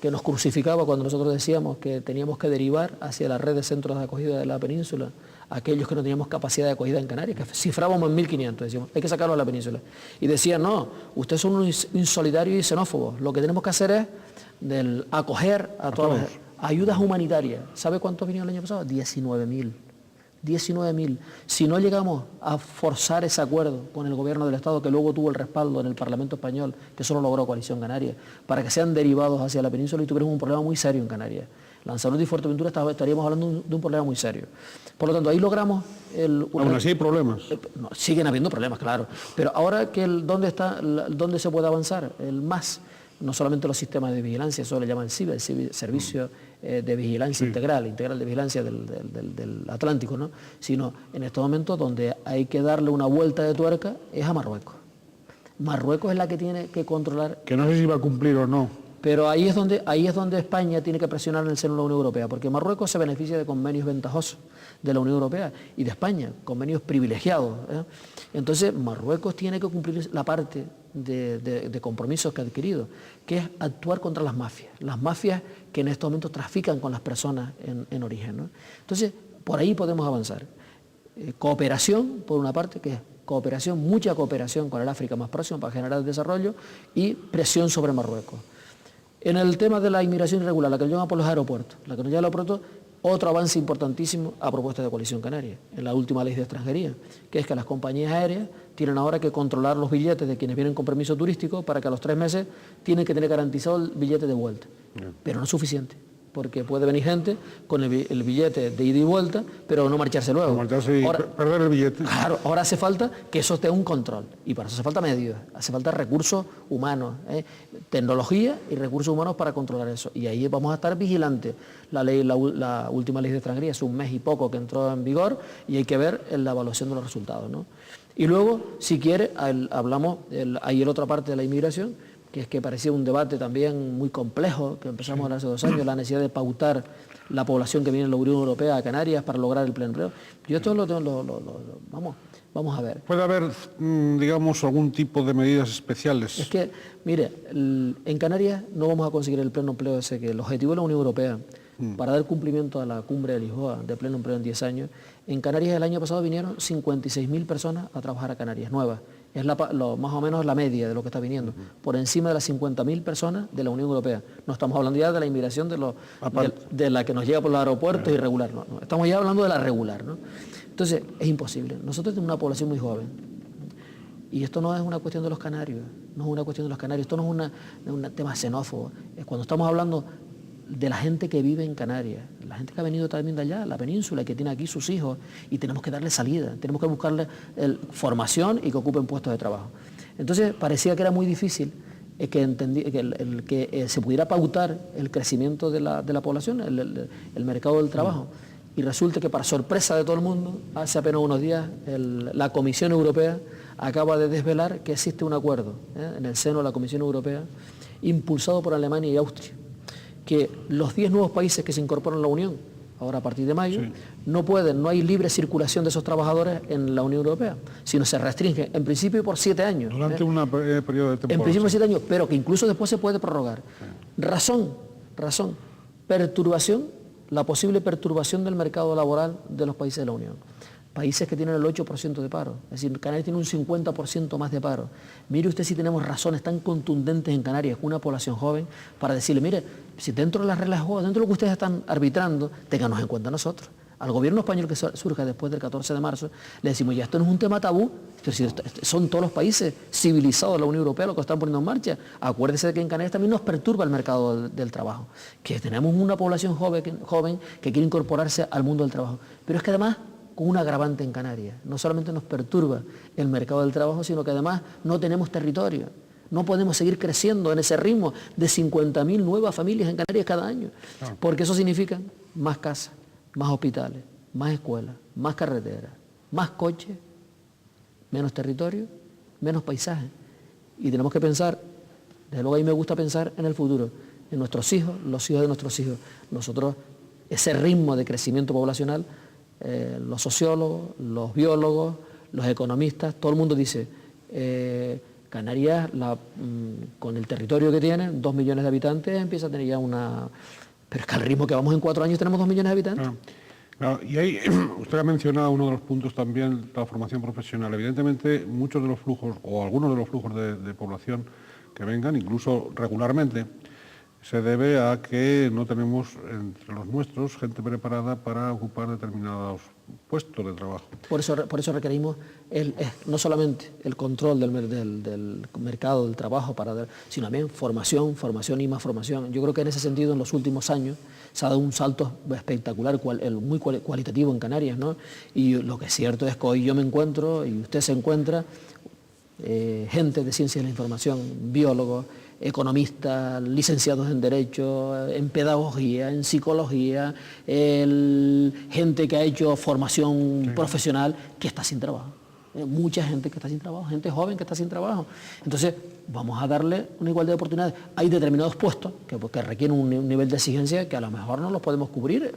que nos crucificaba cuando nosotros decíamos que teníamos que derivar hacia la red de centros de acogida de la península aquellos que no teníamos capacidad de acogida en Canarias, que cifrábamos en 1.500, decíamos, hay que sacarlo a la península. Y decían, no, ustedes son unos insolidarios y xenófobos, lo que tenemos que hacer es acoger a todas las ayudas humanitarias. ¿Sabe cuántos vinieron el año pasado? 19.000. 19.000. Si no llegamos a forzar ese acuerdo con el gobierno del Estado, que luego tuvo el respaldo en el Parlamento español, que solo logró Coalición Canaria, para que sean derivados hacia la península, y tuviéramos un problema muy serio en Canarias. Lanzarote y Fuerteventura estaríamos hablando de un problema muy serio. Por lo tanto, ahí logramos... Aún así hay problemas. No, siguen habiendo problemas, claro. Pero ahora que ¿dónde se puede avanzar? El MAS, no solamente los sistemas de vigilancia, eso le llaman CIBE, el Servicio de Vigilancia Integral de Vigilancia del Atlántico, ¿no? Sino en estos momentos donde hay que darle una vuelta de tuerca es a Marruecos. Marruecos es la que tiene que controlar... Que no sé si va a cumplir o no. Pero ahí es donde España tiene que presionar en el seno de la Unión Europea, porque Marruecos se beneficia de convenios ventajosos de la Unión Europea y de España, convenios privilegiados, ¿eh? Entonces Marruecos tiene que cumplir la parte de compromisos que ha adquirido, que es actuar contra las mafias que en estos momentos trafican con las personas en origen, ¿no? Entonces, por ahí podemos avanzar. Cooperación, por una parte, que es cooperación, mucha cooperación con el África más próximo para generar desarrollo, y presión sobre Marruecos. En el tema de la inmigración irregular, la que nos llama por los aeropuertos, otro avance importantísimo a propuesta de Coalición Canaria, en la última ley de extranjería, que es que las compañías aéreas tienen ahora que controlar los billetes de quienes vienen con permiso turístico para que a los 3 meses tienen que tener garantizado el billete de vuelta. Pero no es suficiente, porque puede venir gente con el billete de ida y vuelta, pero no marcharse luego. Perder el billete. Claro, ahora hace falta que eso esté un control, y para eso hace falta medios, hace falta recursos humanos, tecnología y recursos humanos para controlar eso. Y ahí vamos a estar vigilantes. La última ley de extranjería es 1 mes y poco que entró en vigor, y hay que ver la evaluación de los resultados, ¿no? Y luego, si quiere, hablamos, ahí en otra parte de la inmigración, que es que parecía un debate también muy complejo, que empezamos a hablar hace 2 años, la necesidad de pautar la población que viene en la Unión Europea a Canarias para lograr el pleno empleo. Yo esto vamos a ver. ¿Puede haber, digamos, algún tipo de medidas especiales? Es que, mire, en Canarias no vamos a conseguir el pleno empleo ese, que el objetivo de la Unión Europea, para dar cumplimiento a la cumbre de Lisboa de pleno empleo en 10 años, en Canarias el año pasado vinieron 56.000 personas a trabajar a Canarias, nuevas. Es más o menos la media de lo que está viniendo, por encima de las 50.000 personas de la Unión Europea. No estamos hablando ya de la inmigración de la que nos llega por los aeropuertos irregular, no, estamos ya hablando de la regular, ¿no? Entonces, es imposible. Nosotros tenemos una población muy joven, y esto no es una cuestión de los canarios, esto no es un tema xenófobo. Cuando estamos hablando de la gente que vive en Canarias, la gente que ha venido también de allá, la península, que tiene aquí sus hijos, y tenemos que darle salida, tenemos que buscarle formación y que ocupen puestos de trabajo. Entonces parecía que era muy difícil que se pudiera pautar el crecimiento de la población, el mercado del trabajo. Y resulta que, para sorpresa de todo el mundo, hace apenas unos días la Comisión Europea acaba de desvelar que existe un acuerdo en el seno de la Comisión Europea, impulsado por Alemania y Austria, que los 10 nuevos países que se incorporan a la Unión, ahora a partir de mayo, no hay libre circulación de esos trabajadores en la Unión Europea, sino se restringe, en principio por 7 años. Durante un periodo de temporada. En principio 7 años, pero que incluso después se puede prorrogar. Razón, perturbación, la posible perturbación del mercado laboral de los países de la Unión. Países que tienen el 8% de paro, es decir, Canarias tiene un 50% más de paro. Mire usted si tenemos razones tan contundentes en Canarias con una población joven para decirle, mire, si dentro de las reglas de juego, dentro de lo que ustedes están arbitrando, ténganos en cuenta nosotros. Al gobierno español que surja después del 14 de marzo, le decimos, ya esto no es un tema tabú, es decir, son todos los países civilizados de la Unión Europea los que están poniendo en marcha. Acuérdese de que en Canarias también nos perturba el mercado del trabajo, que tenemos una población joven que quiere incorporarse al mundo del trabajo. Pero es que además, con un agravante en Canarias, no solamente nos perturba el mercado del trabajo, sino que además no tenemos territorio. No podemos seguir creciendo en ese ritmo de 50.000 nuevas familias en Canarias cada año, porque eso significa más casas, más hospitales, más escuelas, más carreteras, más coches, menos territorio, menos paisaje. Y tenemos que pensar, desde luego a mí me gusta pensar en el futuro, en nuestros hijos, los hijos de nuestros hijos. Nosotros, ese ritmo de crecimiento poblacional, los sociólogos, los biólogos, los economistas, todo el mundo dice, Canarias, con el territorio que tiene, 2 millones de habitantes, empieza a tener ya una... Pero es que al ritmo que vamos en 4 años tenemos 2 millones de habitantes. Claro, y ahí usted ha mencionado uno de los puntos también, la formación profesional. Evidentemente, muchos de los flujos, o algunos de los flujos de población que vengan, incluso regularmente, se debe a que no tenemos entre los nuestros gente preparada para ocupar determinados puestos de trabajo. Por eso requerimos no solamente el control del mercado del trabajo, sino también formación y más formación. Yo creo que en ese sentido en los últimos años se ha dado un salto espectacular, muy cualitativo en Canarias, ¿no? Y lo que es cierto es que hoy yo me encuentro, y usted se encuentra, gente de ciencias de la información, biólogos, economistas, licenciados en Derecho, en Pedagogía, en Psicología, gente que ha hecho formación profesional que está sin trabajo. Mucha gente que está sin trabajo, gente joven que está sin trabajo. Entonces, vamos a darle una igualdad de oportunidades. Hay determinados puestos que requieren un nivel de exigencia que a lo mejor no los podemos cubrir,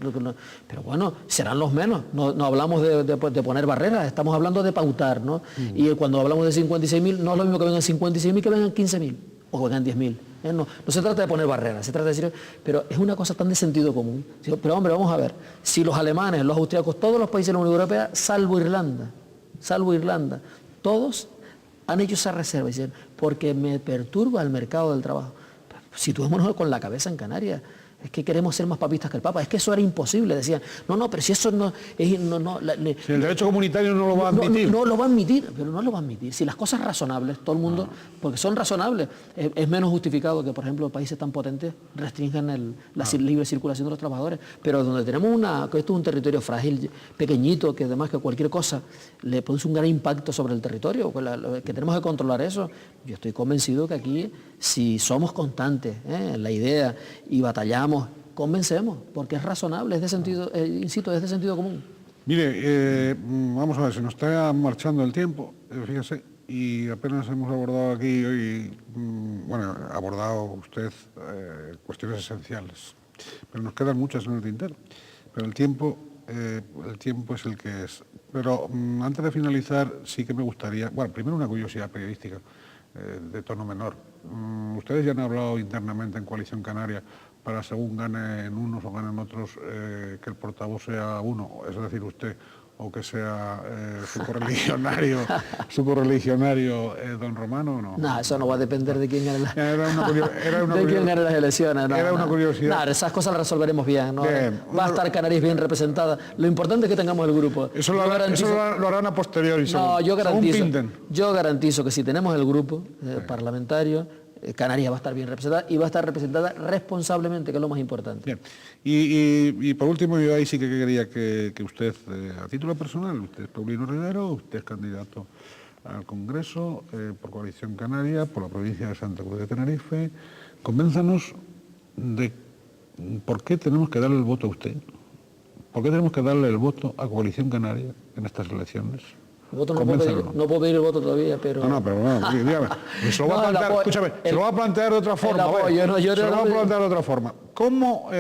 pero bueno, serán los menos. No hablamos de poner barreras, estamos hablando de pautar, ¿no? Y cuando hablamos de 56.000, no es lo mismo que vengan 56.000 que vengan 15.000 o que vengan 10.000. No se trata de poner barreras, se trata de decir, pero es una cosa tan de sentido común. Pero hombre, vamos a ver, si los alemanes, los austríacos, todos los países de la Unión Europea, salvo Irlanda, todos han hecho esa reserva, dicen, porque me perturba el mercado del trabajo. Situémonos con la cabeza en Canarias. Es que queremos ser más papistas que el Papa. Es que eso era imposible, decían. Pero si eso no... si el derecho comunitario no lo va a admitir. No lo va a admitir, pero no lo va a admitir. Si las cosas razonables, todo el mundo, porque son razonables, es menos justificado que, por ejemplo, países tan potentes restrinjan la libre circulación de los trabajadores. Pero donde tenemos que esto es un territorio frágil, pequeño, que además que cualquier cosa le produce un gran impacto sobre el territorio, que tenemos que controlar eso. Yo estoy convencido que aquí, si somos constantes en la idea y batallamos, convencemos, porque es razonable, es de sentido, insisto, es de sentido común. Mire, vamos a ver, se nos está marchando el tiempo, fíjese, y apenas hemos abordado aquí hoy, ha abordado usted cuestiones esenciales, pero nos quedan muchas en el tintero, pero el tiempo es el que es. Pero antes de finalizar, sí que me gustaría, primero una curiosidad periodística de tono menor. Ustedes ya han hablado internamente en Coalición Canaria para según ganen unos o ganen otros, que el portavoz sea uno, es decir, usted, o que sea su correligionario don Romano, ¿no? No, eso no va a depender de quién gane las elecciones. Era una curiosidad. No, esas cosas las resolveremos bien, ¿no? Bien. Va a estar Canarias bien representada. Lo importante es que tengamos el grupo. Eso lo harán a posteriori. No, yo garantizo que si tenemos el grupo parlamentario, Canarias va a estar bien representada y va a estar representada responsablemente, que es lo más importante. Bien. Y por último, yo ahí sí que quería que usted, a título personal, usted es Paulino Rivero, usted es candidato al Congreso por Coalición Canaria, por la provincia de Santa Cruz de Tenerife. Convénzanos de por qué tenemos que darle el voto a usted, por qué tenemos que darle el voto a Coalición Canaria en estas elecciones. No puedo pedir el voto todavía, pero... dígame. Se lo va a plantear, escúchame, se lo va a plantear de otra forma. ¿Cómo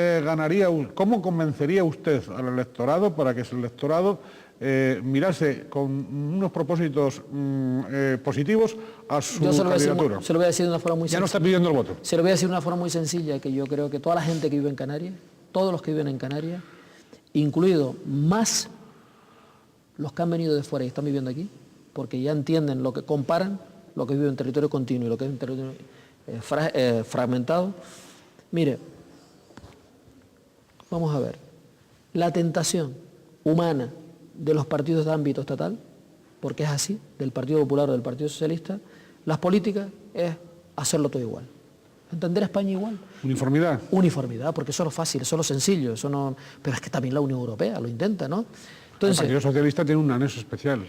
convencería usted al electorado para que ese electorado mirase con unos propósitos positivos a su candidatura? Se lo voy a decir de una forma muy sencilla. Ya no está pidiendo el voto. Se lo voy a decir de una forma muy sencilla, que yo creo que toda la gente que vive en Canarias, todos los que viven en Canarias, incluido más los que han venido de fuera y están viviendo aquí, porque ya entienden lo que comparan, lo que vive en territorio continuo y lo que es en territorio fragmentado. Mire, vamos a ver, la tentación humana de los partidos de ámbito estatal, porque es así, del Partido Popular o del Partido Socialista, las políticas es hacerlo todo igual. Entender a España igual. Uniformidad. Uniformidad, porque eso es lo fácil, eso es lo sencillo, eso no, pero es que también la Unión Europea lo intenta, ¿no? Entonces, el Partido Socialista tiene un anexo especial.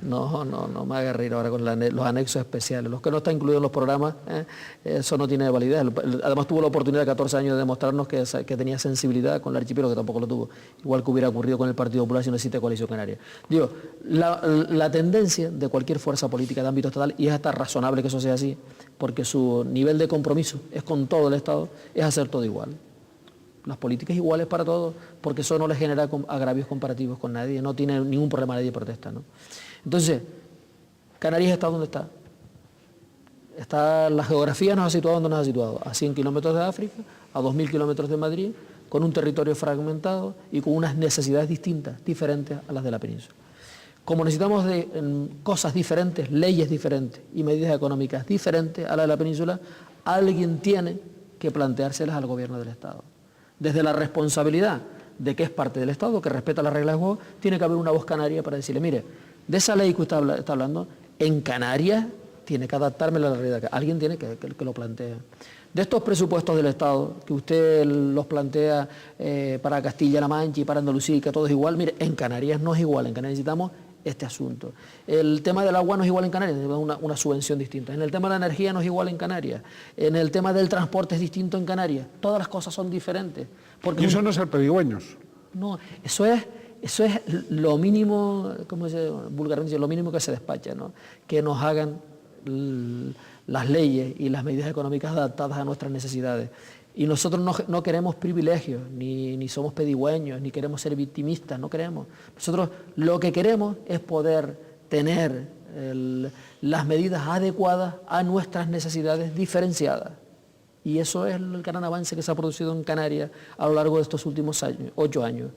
No me haga reír ahora con los anexos especiales. Los que no están incluidos en los programas, eso no tiene validez. Además tuvo la oportunidad de 14 años de demostrarnos que tenía sensibilidad con el archipiélago, que tampoco lo tuvo. Igual que hubiera ocurrido con el Partido Popular si no existe Coalición Canaria. Digo, la tendencia de cualquier fuerza política de ámbito estatal, y es hasta razonable que eso sea así, porque su nivel de compromiso es con todo el Estado, es hacer todo igual. Las políticas iguales para todos, porque eso no les genera agravios comparativos con nadie, no tiene ningún problema, nadie protesta, ¿no? Entonces, Canarias está donde está. La geografía nos ha situado donde nos ha situado, a 100 kilómetros de África, a 2.000 kilómetros de Madrid, con un territorio fragmentado y con unas necesidades distintas, diferentes a las de la península. Como necesitamos de cosas diferentes, leyes diferentes y medidas económicas diferentes a las de la península, alguien tiene que planteárselas al gobierno del Estado. Desde la responsabilidad de que es parte del Estado, que respeta las reglas de juego, tiene que haber una voz canaria para decirle, mire, de esa ley que usted está hablando, en Canarias tiene que adaptarme a la realidad, alguien tiene que lo plantee. De estos presupuestos del Estado, que usted los plantea para Castilla-La Mancha y para Andalucía, y que todo es igual, mire, en Canarias no es igual, en Canarias necesitamos este asunto. El tema del agua no es igual en Canarias, necesitamos una subvención distinta. En el tema de la energía no es igual en Canarias. En el tema del transporte es distinto en Canarias. Todas las cosas son diferentes. Porque y eso no es el pedigüeños. No, eso es lo mínimo, como se vulgarmente dice, lo mínimo que se despacha, ¿no? Que nos hagan las leyes y las medidas económicas adaptadas a nuestras necesidades. Y nosotros no queremos privilegios, ni somos pedigüeños, ni queremos ser victimistas, no queremos. Nosotros lo que queremos es poder tener las medidas adecuadas a nuestras necesidades diferenciadas. Y eso es el gran avance que se ha producido en Canarias a lo largo de estos últimos 8 años.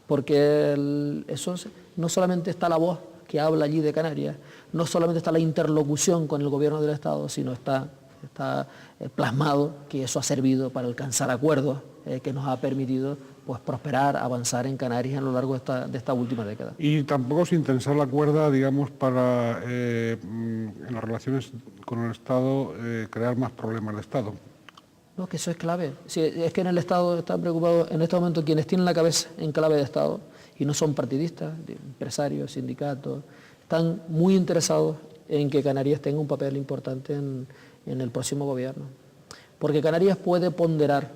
Porque eso no solamente está la voz que habla allí de Canarias, no solamente está la interlocución con el gobierno del Estado, sino está plasmado que eso ha servido para alcanzar acuerdos que nos ha permitido pues prosperar, avanzar en Canarias a lo largo de esta última década. Y tampoco sin tensar la cuerda, digamos, para en las relaciones con el Estado crear más problemas de Estado. No, que eso es clave. Sí, es que en el Estado están preocupados, en este momento quienes tienen la cabeza en clave de Estado, y no son partidistas, empresarios, sindicatos, están muy interesados en que Canarias tenga un papel importante en el próximo gobierno. Porque Canarias puede ponderar.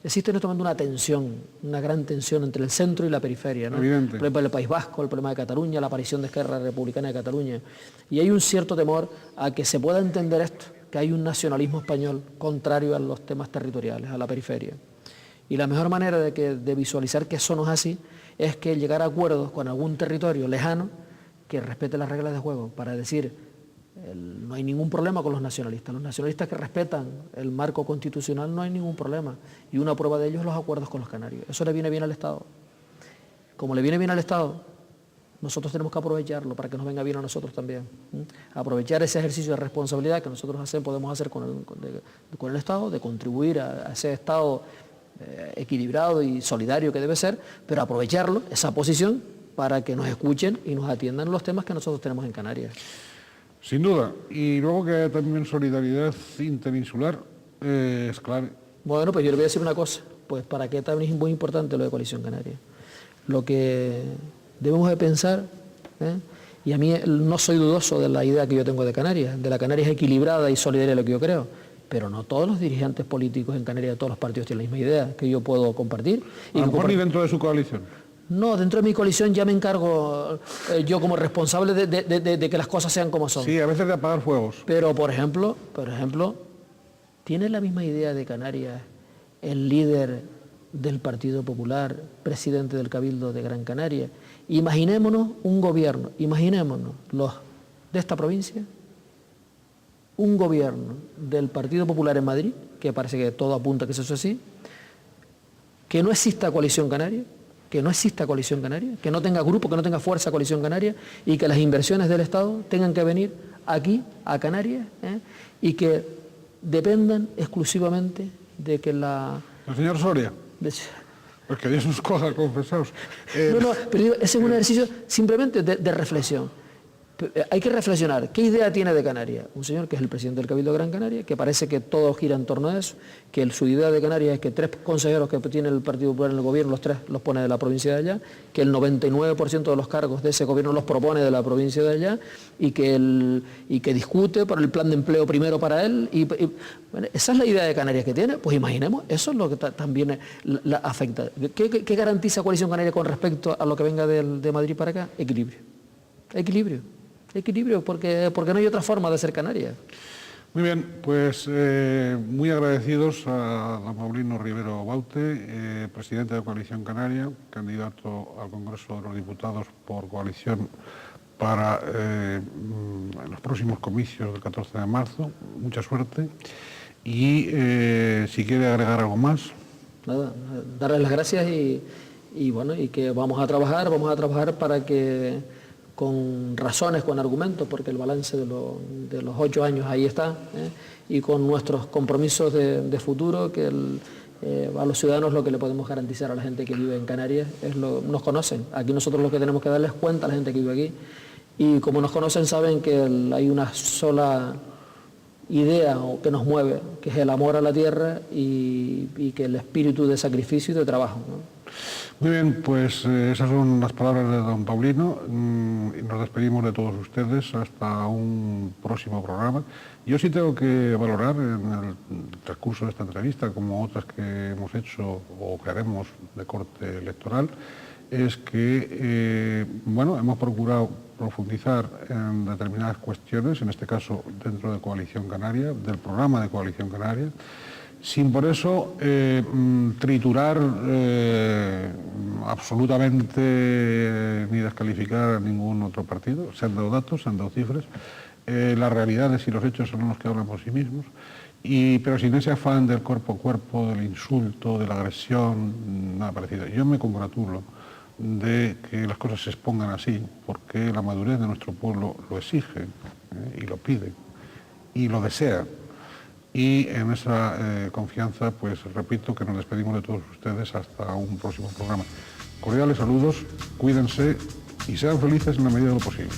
Existe en este momento una tensión, una gran tensión entre el centro y la periferia, ¿no? Evidente. Por ejemplo, el País Vasco, el problema de Cataluña, la aparición de Esquerra Republicana de Cataluña. Y hay un cierto temor a que se pueda entender esto, que hay un nacionalismo español contrario a los temas territoriales, a la periferia. Y la mejor manera de visualizar que eso no es así es que llegar a acuerdos con algún territorio lejano que respete las reglas de juego, para decir, no hay ningún problema con los nacionalistas que respetan el marco constitucional, no hay ningún problema. Y una prueba de ello es los acuerdos con los canarios. Eso le viene bien al Estado. Como le viene bien al Estado, nosotros tenemos que aprovecharlo para que nos venga bien a nosotros también. Aprovechar ese ejercicio de responsabilidad que nosotros podemos hacer con el Estado, de contribuir a ese Estado equilibrado y solidario que debe ser, pero aprovecharlo, esa posición, para que nos escuchen y nos atiendan los temas que nosotros tenemos en Canarias. Sin duda. Y luego que haya también solidaridad interinsular es clave. Bueno, pues yo le voy a decir una cosa, pues para qué también es muy importante lo de Coalición Canaria. Lo que debemos de pensar, y a mí no soy dudoso de la idea que yo tengo de Canarias, de la Canarias equilibrada y solidaria, lo que yo creo, pero no todos los dirigentes políticos en Canarias, todos los partidos tienen la misma idea que yo puedo compartir. A lo mejor ni dentro de su coalición. No, dentro de mi coalición ya me encargo yo como responsable de que las cosas sean como son. Sí, a veces de apagar fuegos. Pero, por ejemplo, ¿tiene la misma idea de Canarias el líder del Partido Popular, presidente del Cabildo de Gran Canaria? Imaginémonos un gobierno, imaginémonos los de esta provincia, un gobierno del Partido Popular en Madrid, que parece que todo apunta que eso es así, que no exista coalición canaria, que no exista coalición canaria, que no tenga grupo, que no tenga fuerza coalición canaria y que las inversiones del Estado tengan que venir aquí, a Canarias, y que dependan exclusivamente de que la... El señor Soria. Pues que Dios nos coja confesados. No, pero digo, ese es un ejercicio simplemente de reflexión. Hay que reflexionar, ¿qué idea tiene de Canarias? Un señor que es el presidente del Cabildo de Gran Canaria, que parece que todo gira en torno a eso, que su idea de Canarias es que 3 consejeros que tiene el Partido Popular en el gobierno, los 3 los pone de la provincia de allá, que el 99% de los cargos de ese gobierno los propone de la provincia de allá y que discute por el plan de empleo primero para él. Bueno, esa es la idea de Canarias que tiene, pues imaginemos, eso es lo que también la afecta. ¿Qué garantiza Coalición Canaria con respecto a lo que venga de Madrid para acá? Equilibrio, porque no hay otra forma de ser Canarias. Muy bien, pues muy agradecidos a don Paulino Rivero Baute, presidente de Coalición Canaria, candidato al Congreso de los Diputados por coalición para los próximos comicios del 14 de marzo. Mucha suerte. Y si quiere agregar algo más. Nada, darles las gracias y bueno, y que vamos a trabajar para que con razones, con argumentos, porque el balance de los 8 años ahí está, y con nuestros compromisos de futuro, que a los ciudadanos lo que le podemos garantizar a la gente que vive en Canarias nos conocen. Aquí nosotros lo que tenemos que darles cuenta a la gente que vive aquí, y como nos conocen saben que hay una sola idea que nos mueve, que es el amor a la tierra y que el espíritu de sacrificio y de trabajo, ¿no? Muy bien, pues esas son las palabras de don Paulino. Y nos despedimos de todos ustedes hasta un próximo programa. Yo sí tengo que valorar en el transcurso de esta entrevista, como otras que hemos hecho o que haremos de corte electoral, es que bueno, hemos procurado profundizar en determinadas cuestiones, en este caso dentro de Coalición Canaria, del programa de Coalición Canaria, sin por eso triturar absolutamente ni descalificar a ningún otro partido. Se han dado datos, se han dado cifras, las realidades y los hechos son los que hablan por sí mismos, pero sin ese afán del cuerpo a cuerpo, del insulto, de la agresión, nada parecido. Yo me congratulo de que las cosas se expongan así, porque la madurez de nuestro pueblo lo exige y lo pide y lo desea. Y en esa confianza, pues repito que nos despedimos de todos ustedes hasta un próximo programa. Cordiales saludos, cuídense y sean felices en la medida de lo posible.